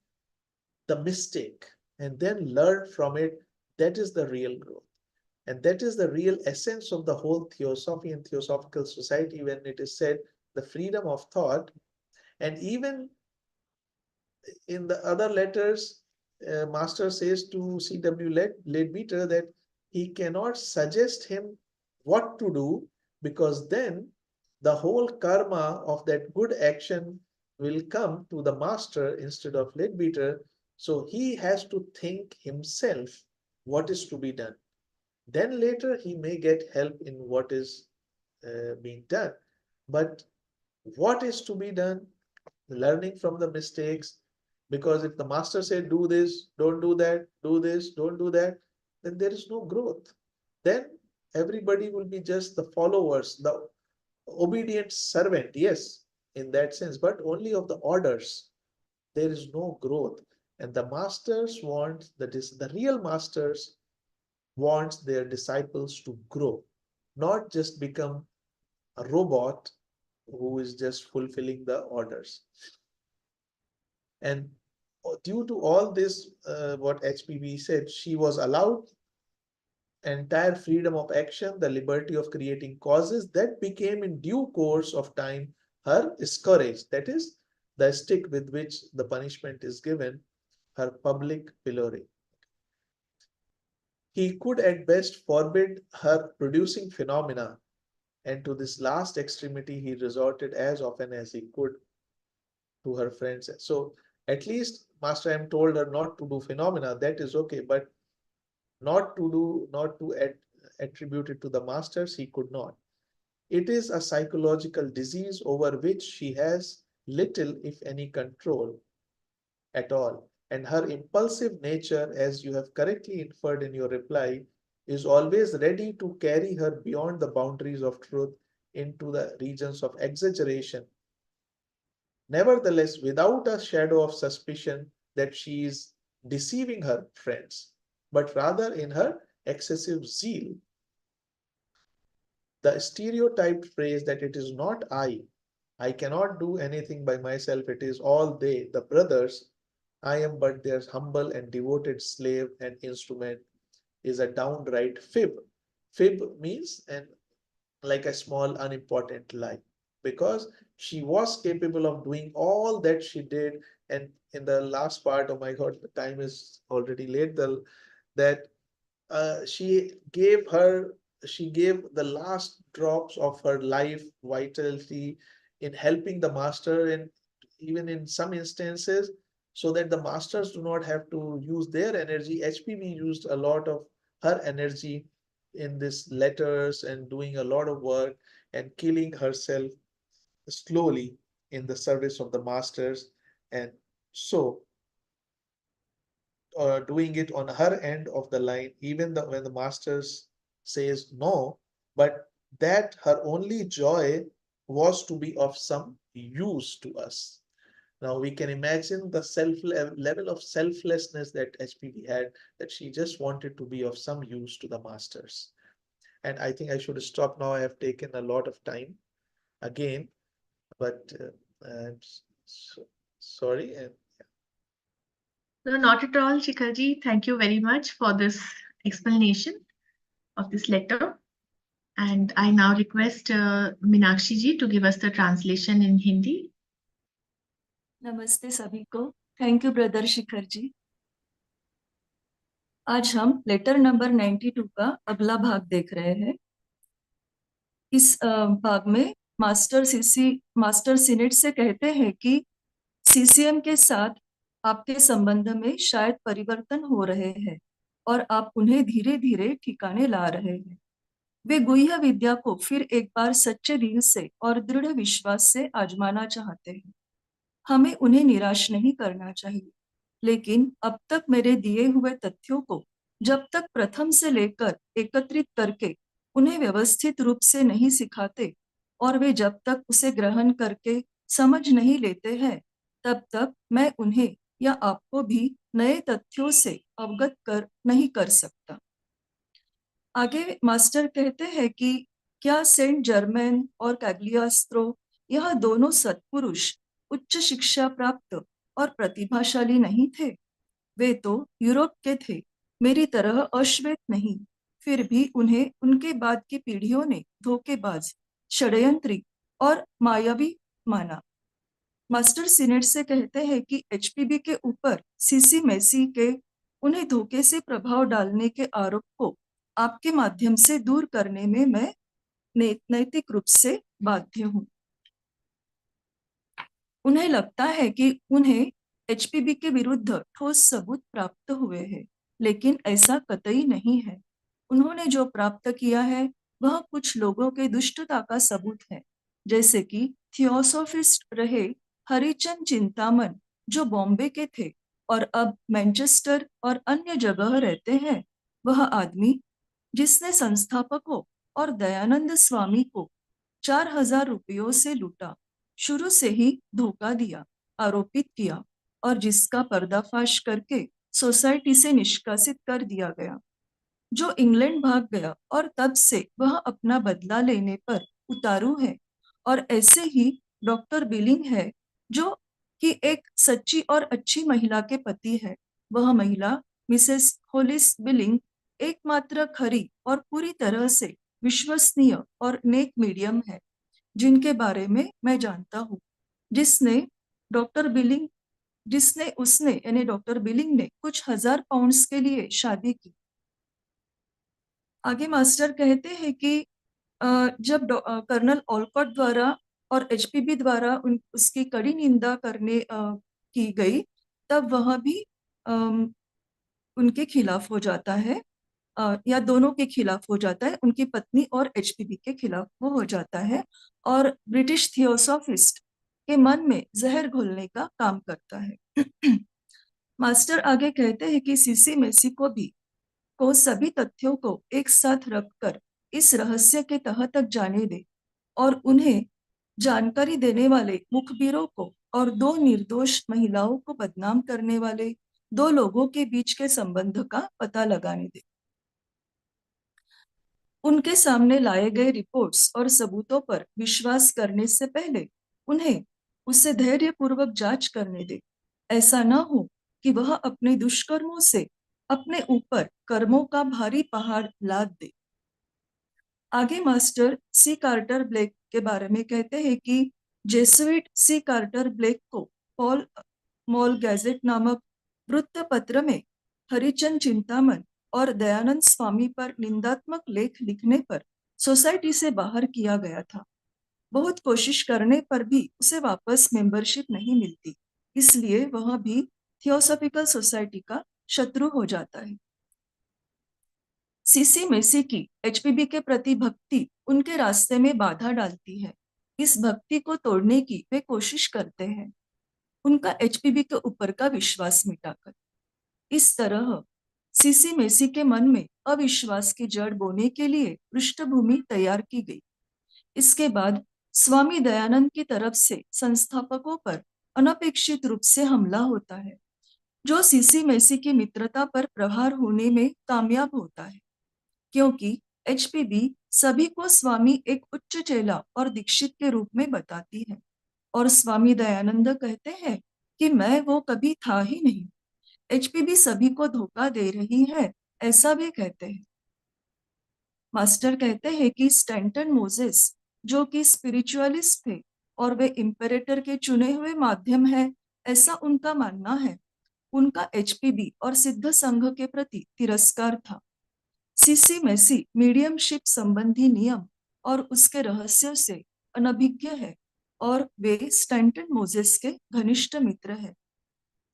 [SPEAKER 2] the mistake and then learn from it. That is the real growth. And that is the real essence of the whole theosophy and theosophical society when it is said the freedom of thought. And even in the other letters, Master says to C.W. Leadbeater that he cannot suggest him what to do, because then the whole karma of that good action will come to the master instead of Leadbeater. So he has to think himself what is to be done. Then later he may get help in what is being done. But what is to be done? Learning from the mistakes. Because if the master said, do this, don't do that, do this, don't do that, then there is no growth. Then everybody will be just the followers, the obedient servant, yes, in that sense, but only of the orders. There is no growth. And the masters want, that is, the real masters wants their disciples to grow, not just become a robot who is just fulfilling the orders. And due to all this, what HPB said, she was allowed entire freedom of action, the liberty of creating causes that became in due course of time her scourge, that is, the stick with which the punishment is given, her public pillory. He could at best forbid her producing phenomena, and to this last extremity he resorted as often as he could to her friends. So at least Master M told her not to do phenomena, that is okay, but not to attribute it to the masters, he could not. It is a psychological disease over which she has little, if any, control at all. And her impulsive nature, as you have correctly inferred in your reply, is always ready to carry her beyond the boundaries of truth into the regions of exaggeration. Nevertheless, without a shadow of suspicion that she is deceiving her friends, but rather in her excessive zeal. The stereotyped phrase that it is not I cannot do anything by myself, it is all they, the brothers, I am but their humble and devoted slave and instrument, is a downright fib. Fib means like a small unimportant lie, because she was capable of doing all that she did. And in the last part, oh my God, the time is already late, that she gave the last drops of her life vitality in helping the master, and even in some instances, so that the masters do not have to use their energy. HPV used a lot of her energy in these letters and doing a lot of work and killing herself slowly in the service of the masters. And so doing it on her end of the line, even when the masters says no, but that her only joy was to be of some use to us. Now we can imagine the level of selflessness that HPV had, that she just wanted to be of some use to the masters. And I think I should stop now. I have taken a lot of time again, but I'm sorry. And
[SPEAKER 1] No, not at all, Shikharji. Thank you very much for this explanation of this letter. And I now request Meenakshi ji to give us the translation in Hindi.
[SPEAKER 5] नमस्ते सभी को. Thank you brother Shikhar ji. आज हम letter number 92 का अगला भाग देख रहे हैं. इस भाग में मास्टर सीनेट से कहते हैं कि सीसीएम के साथ आपके संबंध में शायद परिवर्तन हो रहे हैं और आप उन्हें धीरे धीरे ठिकाने ला रहे हैं. वे गुह्य विद्या को फिर एक बार सच्चे दिल से और दृढ़ विश्वास से आजमाना चाहते हैं. हमें उन्हें निराश नहीं करना चाहिए, लेकिन अब तक मेरे दिए हुए तथ्यों को जब तक प्रथम से लेकर एकत्रित करके उन्हें व्यवस्थित रूप से नहीं सिखाते और वे जब तक उसे ग्रहण करके समझ नहीं लेते हैं, तब तक मैं उन्हें या आपको भी नए तथ्यों से अवगत नहीं कर सकता. आगे मास्टर कहते हैं कि क्या सेंट जर्मन और कैग्लियास्त्रो, यह दोनों सत्पुरुष उच्च शिक्षा प्राप्त और प्रतिभाशाली नहीं थे? वे तो यूरोप के थे, मेरी तरह अश्वेत नहीं। फिर भी उन्हें उनके बाद की पीढ़ियों ने धोखेबाज, षड्यंत्री और मायावी माना। मास्टर सीनेट से कहते हैं कि एचपीबी के ऊपर सीसी मैसी के उन्हें धोखे से प्रभाव डालने के आरोप को आपके माध्यम से दूर करने में मैं नैतिक रूप से बाध्य हूँ। उन्हें लगता है कि उन्हें एचपीबी के विरुद्ध ठोस सबूत प्राप्त हुए हैं, लेकिन ऐसा कतई नहीं है। उन्होंने जो प्राप्त किया है वह कुछ लोगों के दुष्टता का सबूत है, जैसे कि थियोसोफिस्ट रहे हरिचंद चिंतामन जो बॉम्बे के थे और अब मैनचेस्टर और अन्य जगह रहते हैं। वह आदमी जिसने संस्थापकों और दयानंद स्वामी को 4,000 रुपयों से लूटा, शुरू से ही धोखा दिया, आरोपित किया और जिसका पर्दाफाश करके सोसाइटी से निष्कासित कर दिया गया, जो इंग्लैंड भाग गया और तब से वह अपना बदला लेने पर उतारू है। और ऐसे ही डॉक्टर बिलिंग है जो कि एक सच्ची और अच्छी महिला के पति है। वह महिला मिसेस होलिस बिलिंग एकमात्र खरी और पूरी तरह से विश्वसनीय और नेक मीडियम है जिनके बारे में मैं जानता हूँ, जिसने डॉक्टर बिलिंग ने कुछ हजार पाउंड्स के लिए शादी की। आगे मास्टर कहते हैं कि जब कर्नल ओलकॉट द्वारा और एचपीबी द्वारा उसकी कड़ी निंदा की गई, तब वह भी उनके खिलाफ हो जाता है, या दोनों के खिलाफ हो जाता है, उनकी पत्नी और एचपीबी के खिलाफ वो हो जाता है और ब्रिटिश थियोसॉफिस्ट के मन में जहर घोलने का काम करता है। मास्टर आगे कहते हैं कि सीसी मेसी को सभी तथ्यों को एक साथ रखकर इस रहस्य के तह तक जाने दे और उन्हें जानकारी देने वाले मुखबिरों को और दो निर्दोष महिलाओं को बदनाम करने वाले दो लोगों के बीच के संबंध का पता लगाने दे। उनके सामने लाए गए रिपोर्ट्स और सबूतों पर विश्वास करने से पहले उन्हें उसे धैर्यपूर्वक जांच करने दे। ऐसा न हो कि वह अपने दुष्कर्मों से अपने ऊपर कर्मों का भारी पहाड़ लाद दे। आगे मास्टर सी कार्टर ब्लेक के बारे में कहते हैं कि जेसुइट सी कार्टर ब्लेक को पॉल मॉल गैजेट नामक वृत्तपत्र में हरिचंद चिंतामन और दयानंद स्वामी पर निंदात्मक लेख लिखने पर सोसाइटी से बाहर किया गया था। बहुत कोशिश करने पर भी उसे वापस मेंबरशिप नहीं मिलती, इसलिए वह भी थियोसॉफिकल सोसाइटी का शत्रु हो जाता है। सीसी मेसी की एचपीबी के प्रति भक्ति उनके रास्ते में बाधा डालती है। इस भक्ति को तोड़ने की वे कोशिश करते हैं, उनका एचपीबी के ऊपर का विश्वास मिटाकर। इस तरह सीसी मेसी के मन में अविश्वास की जड़ बोने के लिए पृष्ठभूमि तैयार की गई। इसके बाद स्वामी दयानंद की तरफ से संस्थापकों पर अनपेक्षित रूप से हमला होता है, जो सीसी मेसी की मित्रता पर प्रहार होने में कामयाब होता है, क्योंकि एचपीबी सभी को स्वामी एक उच्च चेला और दीक्षित के रूप में बताती है और स्वामी दयानंद कहते हैं कि मैं वो कभी था ही नहीं। एचपीबी सभी को धोखा दे रही है, ऐसा वे कहते हैं। मास्टर कहते हैं कि स्टैंटन मोजेस जो कि स्पिरिचुअलिस्ट थे और वे इम्पेरेटर के चुने हुए माध्यम है, ऐसा उनका मानना है। उनका एचपीबी और सिद्ध संघ के प्रति तिरस्कार था। सीसी मेसी मीडियमशिप संबंधी नियम और उसके रहस्यों से अनभिज्ञ है और वे स्टैंटन मोजेस के घनिष्ठ मित्र हैं।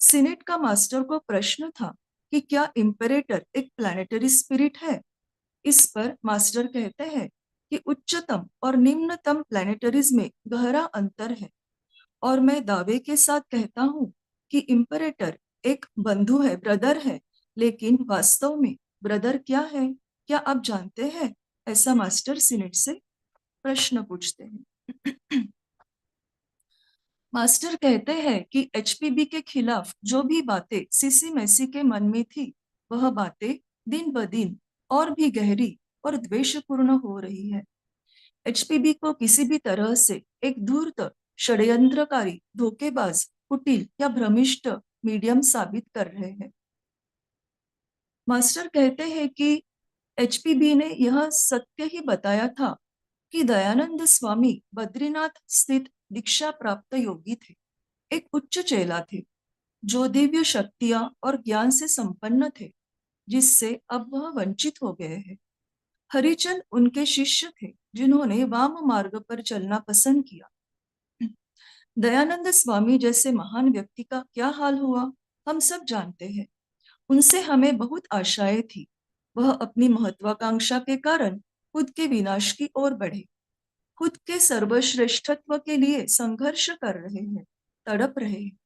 [SPEAKER 5] सीनेट का मास्टर को प्रश्न था कि क्या इम्पेरेटर एक प्लैनेटरी स्पिरिट है। इस पर मास्टर कहते हैं कि उच्चतम और निम्नतम प्लैनेटरीज में गहरा अंतर है और मैं दावे के साथ कहता हूँ कि इम्पेरेटर एक बंधु है, ब्रदर है, लेकिन वास्तव में ब्रदर क्या है, क्या आप जानते हैं? ऐसा मास्टर सीनेट से प्रश्न पूछते हैं। मास्टर कहते हैं कि एचपीबी के खिलाफ जो भी बातें सीसी मेसी के मन में थी, वह बातें दिन ब दिन और भी गहरी और द्वेषपूर्ण हो रही है। एचपीबी को किसी भी तरह से एक धूर्त, षड्यंत्रकारी, धोखेबाज, कुटिल या भ्रमिष्ट मीडियम साबित कर रहे हैं। मास्टर कहते हैं कि एचपीबी ने यह सत्य ही बताया था कि दयानंद स्वामी बद्रीनाथ स्थित दीक्षा प्राप्त योगी थे, एक उच्च चेला थे जो दिव्य शक्तियां और ज्ञान से संपन्न थे, जिससे अब वह वंचित हो गए हैं। हरिचंद उनके शिष्य थे जिन्होंने वाम मार्ग पर चलना पसंद किया। दयानंद स्वामी जैसे महान व्यक्ति का क्या हाल हुआ हम सब जानते हैं। उनसे हमें बहुत आशाएं थी। वह अपनी महत्वाकांक्षा के कारण खुद के विनाश की ओर बढ़े, खुद के सर्वश्रेष्ठत्व के लिए संघर्ष कर रहे हैं, तड़प रहे हैं।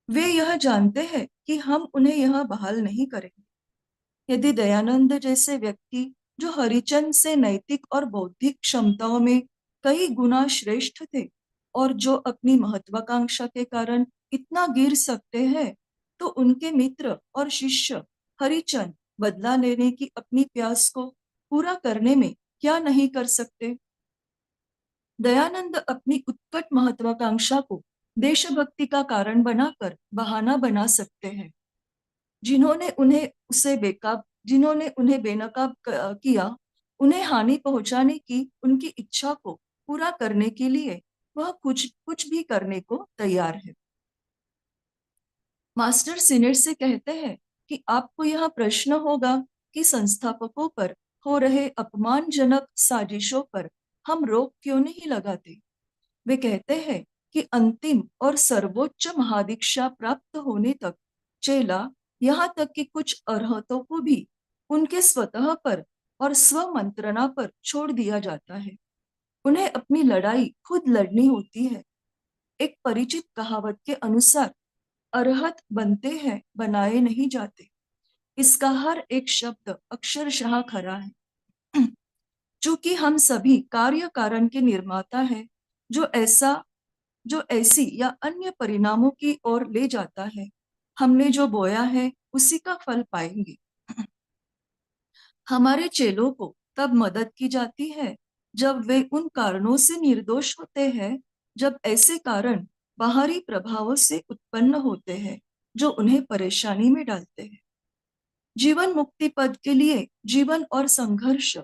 [SPEAKER 5] वे यह जानते हैं कि हम उन्हें यह बहाल नहीं करेंगे। यदि दयानंद जैसे व्यक्ति जो हरिचंद से नैतिक और बौद्धिक क्षमताओं में कई गुना श्रेष्ठ थे और जो अपनी महत्वाकांक्षा के कारण इतना गिर सकते हैं, तो उनके मित्र और शिष्य हरिचंद बदला लेने की अपनी प्यास को पूरा करने में क्या नहीं कर सकते। दयानंद अपनी उत्कट महत्वाकांक्षा को देशभक्ति का कारण बनाकर बहाना बना सकते हैं। जिन्होंने उन्हें बेनकाब किया, उन्हें हानि पहुंचाने की उनकी इच्छा को पूरा करने के लिए वह कुछ भी करने को तैयार है। मास्टर सीनेट से कहते हैं कि आपको यह प्रश्न होगा कि संस्थापकों पर हो रहे अपमानजनक साजिशों पर हम रोक क्यों नहीं लगाते। वे कहते हैं कि अंतिम और सर्वोच्च महादीक्षा प्राप्त होने तक चेला यहाँ तक कि कुछ अर्हतों को भी उनके स्वतः पर और स्व मंत्रणा पर छोड़ दिया जाता है। उन्हें अपनी लड़ाई खुद लड़नी होती है। एक परिचित कहावत के अनुसार अर्हत बनते हैं, बनाए नहीं जाते। इसका हर एक शब्द अक्षरशः खरा है। चूंकि हम सभी कार्य कारण के निर्माता हैं, जो ऐसी या अन्य परिणामों की ओर ले जाता है, हमने जो बोया है उसी का फल पाएंगे। हमारे चेलों को तब मदद की जाती है जब वे उन कारणों से निर्दोष होते हैं, जब ऐसे कारण बाहरी प्रभावों से उत्पन्न होते हैं जो उन्हें परेशानी में डालते हैं। जीवन मुक्ति पद के लिए जीवन और संघर्ष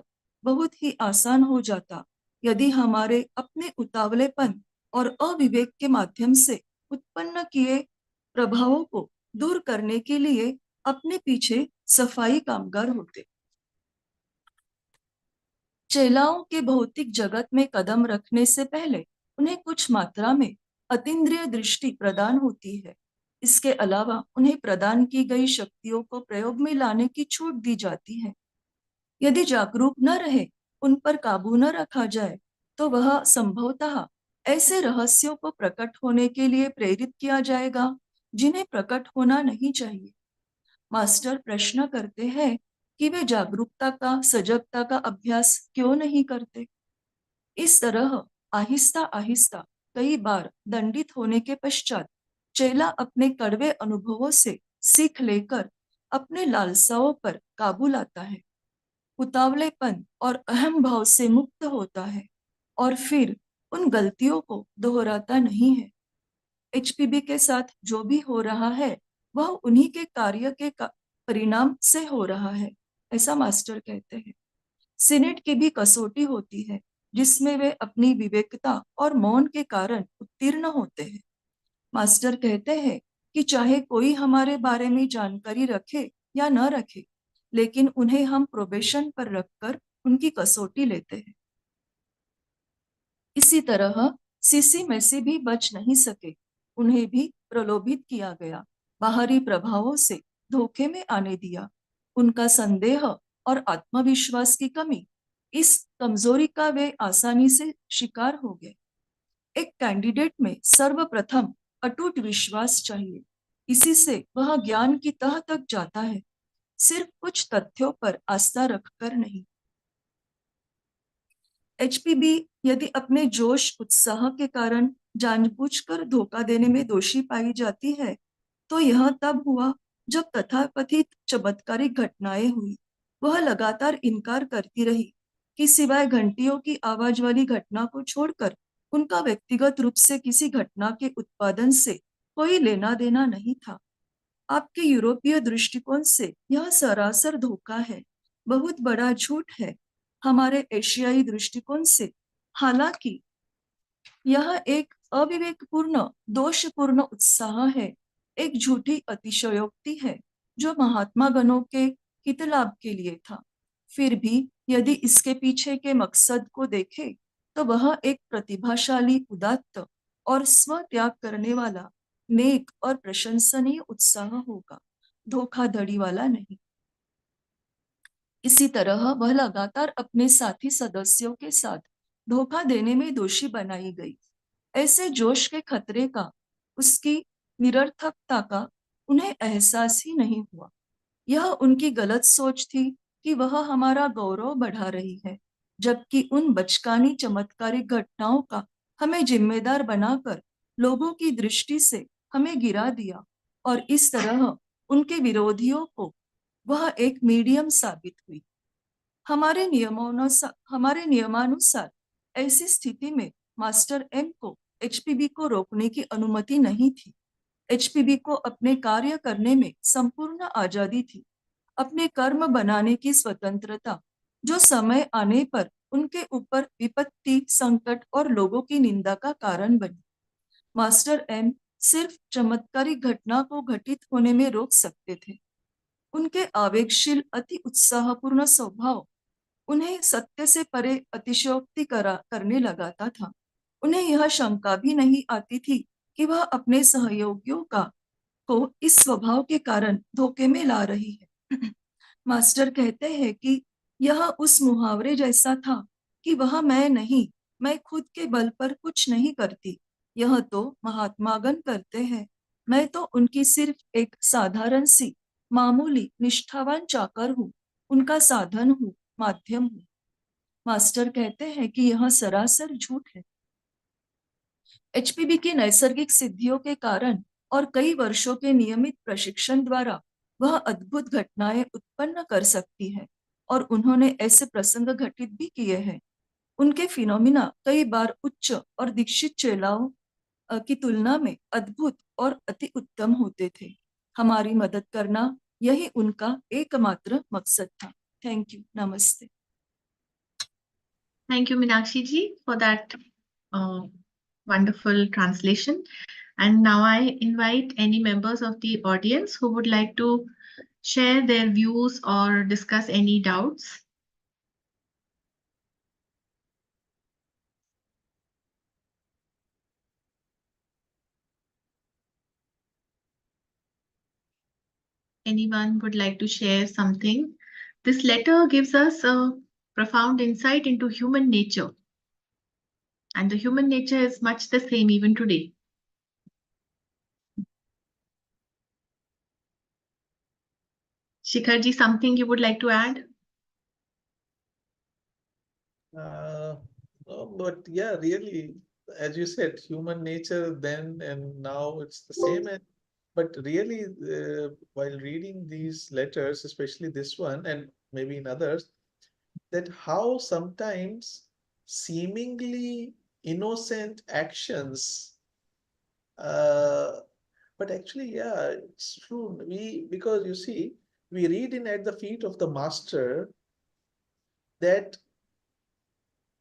[SPEAKER 5] बहुत ही आसान हो जाता यदि हमारे अपने उतावलेपन और अविवेक के माध्यम से उत्पन्न किए प्रभावों को दूर करने के लिए अपने पीछे सफाई कामगार होते। चेलाओं के भौतिक जगत में कदम रखने से पहले उन्हें कुछ मात्रा में अतीन्द्रिय दृष्टि प्रदान होती है। इसके अलावा उन्हें प्रदान की गई शक्तियों को प्रयोग में लाने की छूट दी जाती है। यदि जागरूक न रहे, उन पर काबू न रखा जाए, तो वह संभवतः ऐसे रहस्यों को प्रकट होने के लिए प्रेरित किया जाएगा जिन्हें प्रकट होना नहीं चाहिए। मास्टर प्रश्न करते हैं कि वे जागरूकता का, सजगता का अभ्यास क्यों नहीं करते। इस तरह आहिस्ता आहिस्ता कई बार दंडित होने के पश्चात चेला अपने कड़वे अनुभवों से सीख लेकर अपने लालसाओं पर काबू लाता है, उतावलेपन और अहम भाव से मुक्त होता है और फिर उन गलतियों को दोहराता नहीं है। एचपीबी के साथ जो भी हो रहा है वह उन्हीं के कार्य के परिणाम से हो रहा है, ऐसा मास्टर कहते हैं। सीनेट की भी कसौटी होती है जिसमें वे अपनी विवेकता और मौन के कारण उत्तीर्ण होते हैं। मास्टर कहते हैं कि चाहे कोई हमारे बारे में जानकारी रखे या न रखे, लेकिन उन्हें हम प्रोबेशन पर रखकर उनकी कसौटी लेते हैं। इसी तरह सीसी में से भी बच नहीं सके। उन्हें भी प्रलोभित किया गया, बाहरी प्रभावों से धोखे में आने दिया। उनका संदेह और आत्मविश्वास की कमी, इस कमजोरी का वे आसानी से शिकार हो गए। एक कैंडिडेट में सर्वप्रथम अटूट विश्वास चाहिए। इसी से वह ज्ञान की तह तक जाता है, सिर्फ कुछ तथ्यों पर आस्था रखकर नहीं। एचपीबी यदि अपने जोश उत्साह के कारण जानबूझकर धोखा देने में दोषी पाई जाती है, तो यह तब हुआ जब तथाकथित चमत्कारिक घटनाएं हुई। वह लगातार इनकार करती रही कि सिवाय घंटियों की आवाज वाली घटना को छोड़कर उनका व्यक्तिगत रूप से किसी घटना के उत्पादन से कोई लेना देना नहीं था। आपके यूरोपीय दृष्टिकोण से यह सरासर धोखा है, बहुत बड़ा झूठ है। हमारे एशियाई दृष्टिकोण से हालांकि यह एक अविवेकपूर्ण, दोषपूर्ण उत्साह है, एक झूठी अतिशयोक्ति है जो महात्मा गणों के हितलाभ के लिए था। फिर भी यदि इसके पीछे के मकसद को देखें तो वह एक प्रतिभाशाली, उदात्त और स्वत्याग करने वाला, नेक और प्रशंसनीय उत्साह होगा, धोखाधड़ी वाला नहीं। इसी तरह वह लगातार अपने साथी सदस्यों के साथ धोखा देने में दोषी बनाई गई। ऐसे जोश के खतरे का, उसकी निरर्थकता का उन्हें एहसास ही नहीं हुआ। यह उनकी गलत सोच थी कि वह हमारा गौरव बढ़ा रही है, जबकि उन बचकानी चमत्कारिक घटनाओं का हमें जिम्मेदार बनाकर लोगों की दृष्टि से हमें गिरा दिया, और इस तरह उनके विरोधियों को वह एक मीडियम साबित हुई। हमारे नियमानुसार ऐसी स्थिति में मास्टर एम को एचपीबी को रोकने की अनुमति नहीं थी। एचपीबी को अपने कार्य करने में संपूर्ण आजादी थी, अपने कर्म बनाने की स्वतंत्रता, जो समय आने पर उनके ऊपर विपत्ति, संकट और लोगों की निंदा का कारण बनी। मास्टर एम सिर्फ चमत्कारिक घटना को घटित होने में रोक सकते थे। उनके आवेगशील, अति उत्साहपूर्ण स्वभाव उन्हें सत्य से परे अतिशयोक्ति करने लगाता था। उन्हें यह शंका भी नहीं आती थी कि वह अपने सहयोगियों को इस स्वभाव के कारण धोखे में ला रही है। मास्टर कहते हैं कि यह उस मुहावरे जैसा था कि वह मैं नहीं, मैं खुद के बल पर कुछ नहीं करती, यह तो महात्मागण करते हैं। मैं तो उनकी सिर्फ एक साधारण सी, मामूली, निष्ठावान चाकर हूँ, उनका साधन हूँ, माध्यम हूँ। मास्टर कहते हैं कि यह सरासर झूठ है। एचपीबी की नैसर्गिक सिद्धियों के कारण और कई वर्षों के नियमित प्रशिक्षण द्वारा वह अद्भुत घटनाएं उत्पन्न कर सकती है, और उन्होंने ऐसे प्रसंग घटित भी किए हैं। उनके फिनोमिना कई बार उच्च और दीक्षित चेलाओं की तुलना में अद्भुत और अति उत्तम होते थे। हमारी मदद करना यही उनका एकमात्र मकसद था। Thank you. नमस्ते।
[SPEAKER 1] Thank you, Meenakshi ji, for that wonderful translation. And now I invite any members of the audience who would like to share their views or discuss any doubts. Anyone would like to share something? This letter gives us a profound insight into human nature. And the human nature is much the same even today. Shikhar ji, something you would like to add?
[SPEAKER 2] No, but yeah, really, as you said, human nature then and now it's the same. But really, while reading these letters, especially this one and maybe in others, that how sometimes seemingly innocent actions, but actually, yeah, it's true. Because you see, we read in at the feet of the master that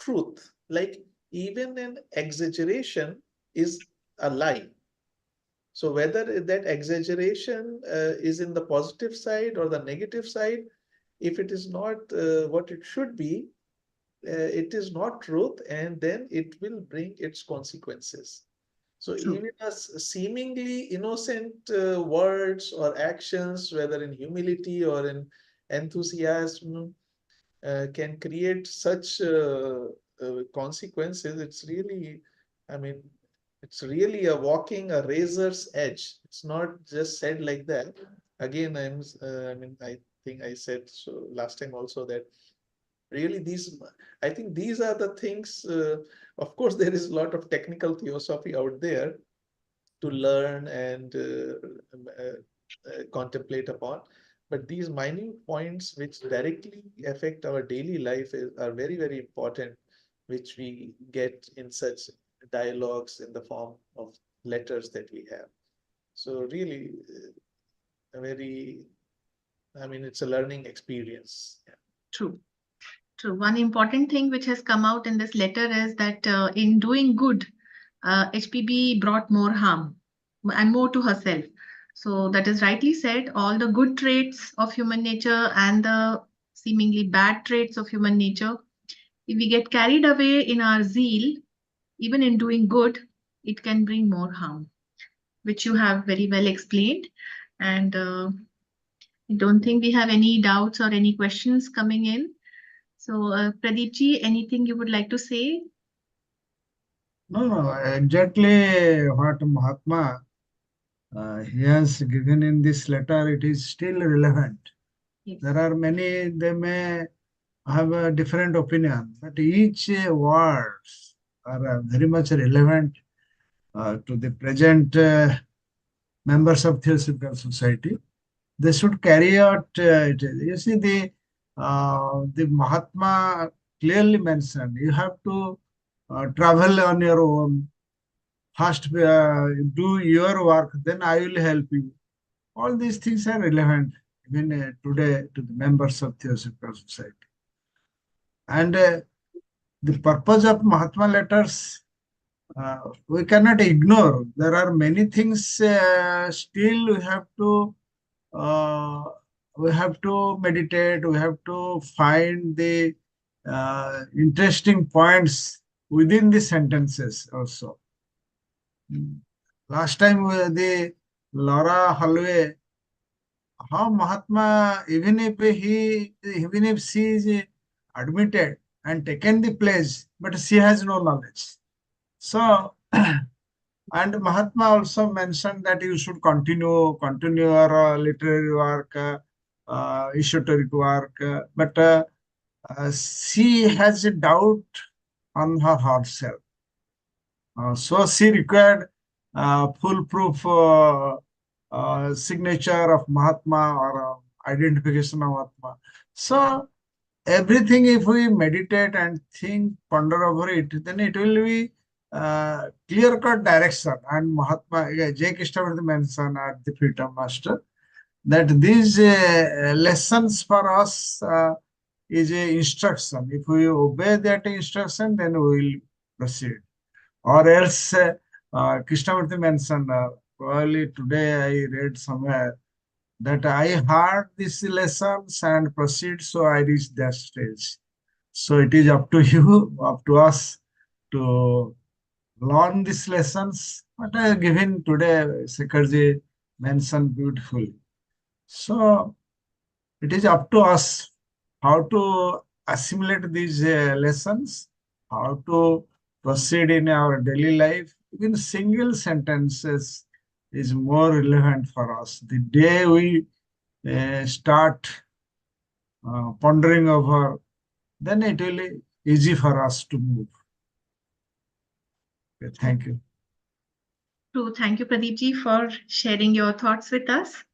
[SPEAKER 2] truth, like even an exaggeration is a lie. So whether that exaggeration is in the positive side or the negative side, if it is not what it should be, it is not truth, and then it will bring its consequences. So
[SPEAKER 1] True.
[SPEAKER 2] even as seemingly innocent words or actions, whether in humility or in enthusiasm, can create such consequences. It's really, I mean, it's really a walking a razor's edge. It's not just said like that. Again, I mean, I think I said so last time also that really I think these are the things. Of course, there is a lot of technical theosophy out there to learn and contemplate upon. But these minute points which directly affect our daily life are very, very important, which we get in such dialogues in the form of letters that we have. So really, it's a learning experience. Yeah.
[SPEAKER 1] True. True. One important thing which has come out in this letter is that in doing good, HPB brought more harm and more to herself. So that is rightly said. All the good traits of human nature and the seemingly bad traits of human nature, if we get carried away in our zeal, even in doing good, it can bring more harm, which you have very well explained. And I don't think we have any doubts or any questions coming in. So, Pradeep ji, anything you would like to say?
[SPEAKER 3] No, exactly what Mahatma he has given in this letter, it is still relevant.
[SPEAKER 1] Yes.
[SPEAKER 3] There are many, they may have a different opinion, but each words are very much relevant to the present members of Theosophical Society. They should carry out it. You see, the Mahatma clearly mentioned you have to travel on your own. First, do your work, then I will help you. All these things are relevant even today to the members of Theosophical Society. And the purpose of Mahatma letters, we cannot ignore. There are many things still uh, we have to meditate, we have to find the interesting points within the sentences also. Last time the Laura Halway, how Mahatma, even if she is admitted and taken the place, but she has no knowledge. So, and Mahatma also mentioned that you should continue your literary work, esoteric work, but she has a doubt on her herself. So she required foolproof signature of Mahatma or identification of Mahatma. So everything, if we meditate and think, ponder over it, then it will be clear-cut direction. And Mahatma, J. Krishnamurti mentioned at the Freedom Master that these lessons for us is a instruction. If we obey that instruction, then we will proceed. Or else, Krishnamurti mentioned, probably today I read somewhere, that I heard these lessons and proceed, so I reached that stage. So it is up to you, up to us to learn these lessons. What I have given today, Shikharji mentioned beautifully. So it is up to us how to assimilate these lessons, how to proceed in our daily life. Even single sentences is more relevant for us. The day we start pondering over, then it will be easy for us to move. Okay, thank you.
[SPEAKER 1] True. Thank you, Pradeep ji, for sharing your thoughts with us.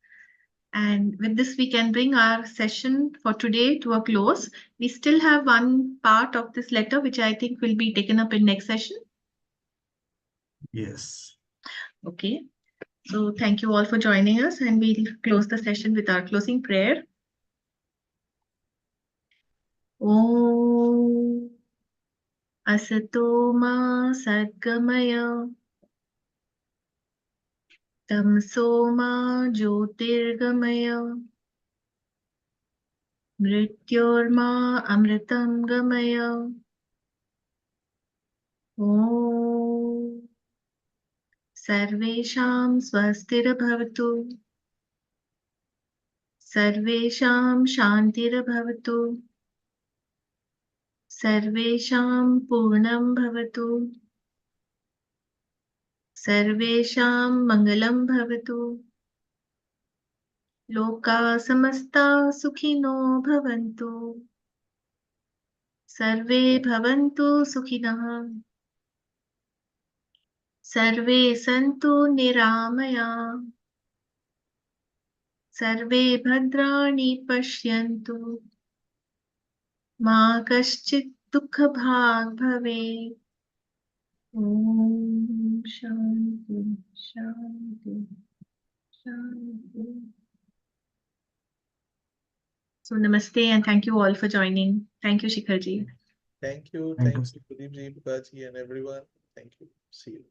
[SPEAKER 1] And with this, we can bring our session for today to a close. We still have one part of this letter, which I think will be taken up in next session.
[SPEAKER 3] Yes.
[SPEAKER 1] Okay. So thank you all for joining us, and we'll close the session with our closing prayer. Om Asato Ma Sadgamaya Tamso Ma Jyotirgamaya Mrityorma Amritam Gamaya. Om Sarvesham Swastirabhavatu Sarvesham Shantirabhavatu Sarvesham Purnam Bhavatu Sarvesham Mangalam Bhavatu Loka Samasta Sukhino Bhavantu Sarve Bhavantu Sukhinah Sarve Santu Niramaya Sarve Bhadrani Pashyantu Ma Kaschit Dukha Bhag Bhave. Om Shanti Shanti Shanti. So namaste and thank you all for joining. Thank you, Shikhar ji.
[SPEAKER 2] Thank you,
[SPEAKER 3] Thank you.
[SPEAKER 2] Pradeep ji, Bhukaji, and everyone. Thank you. See you.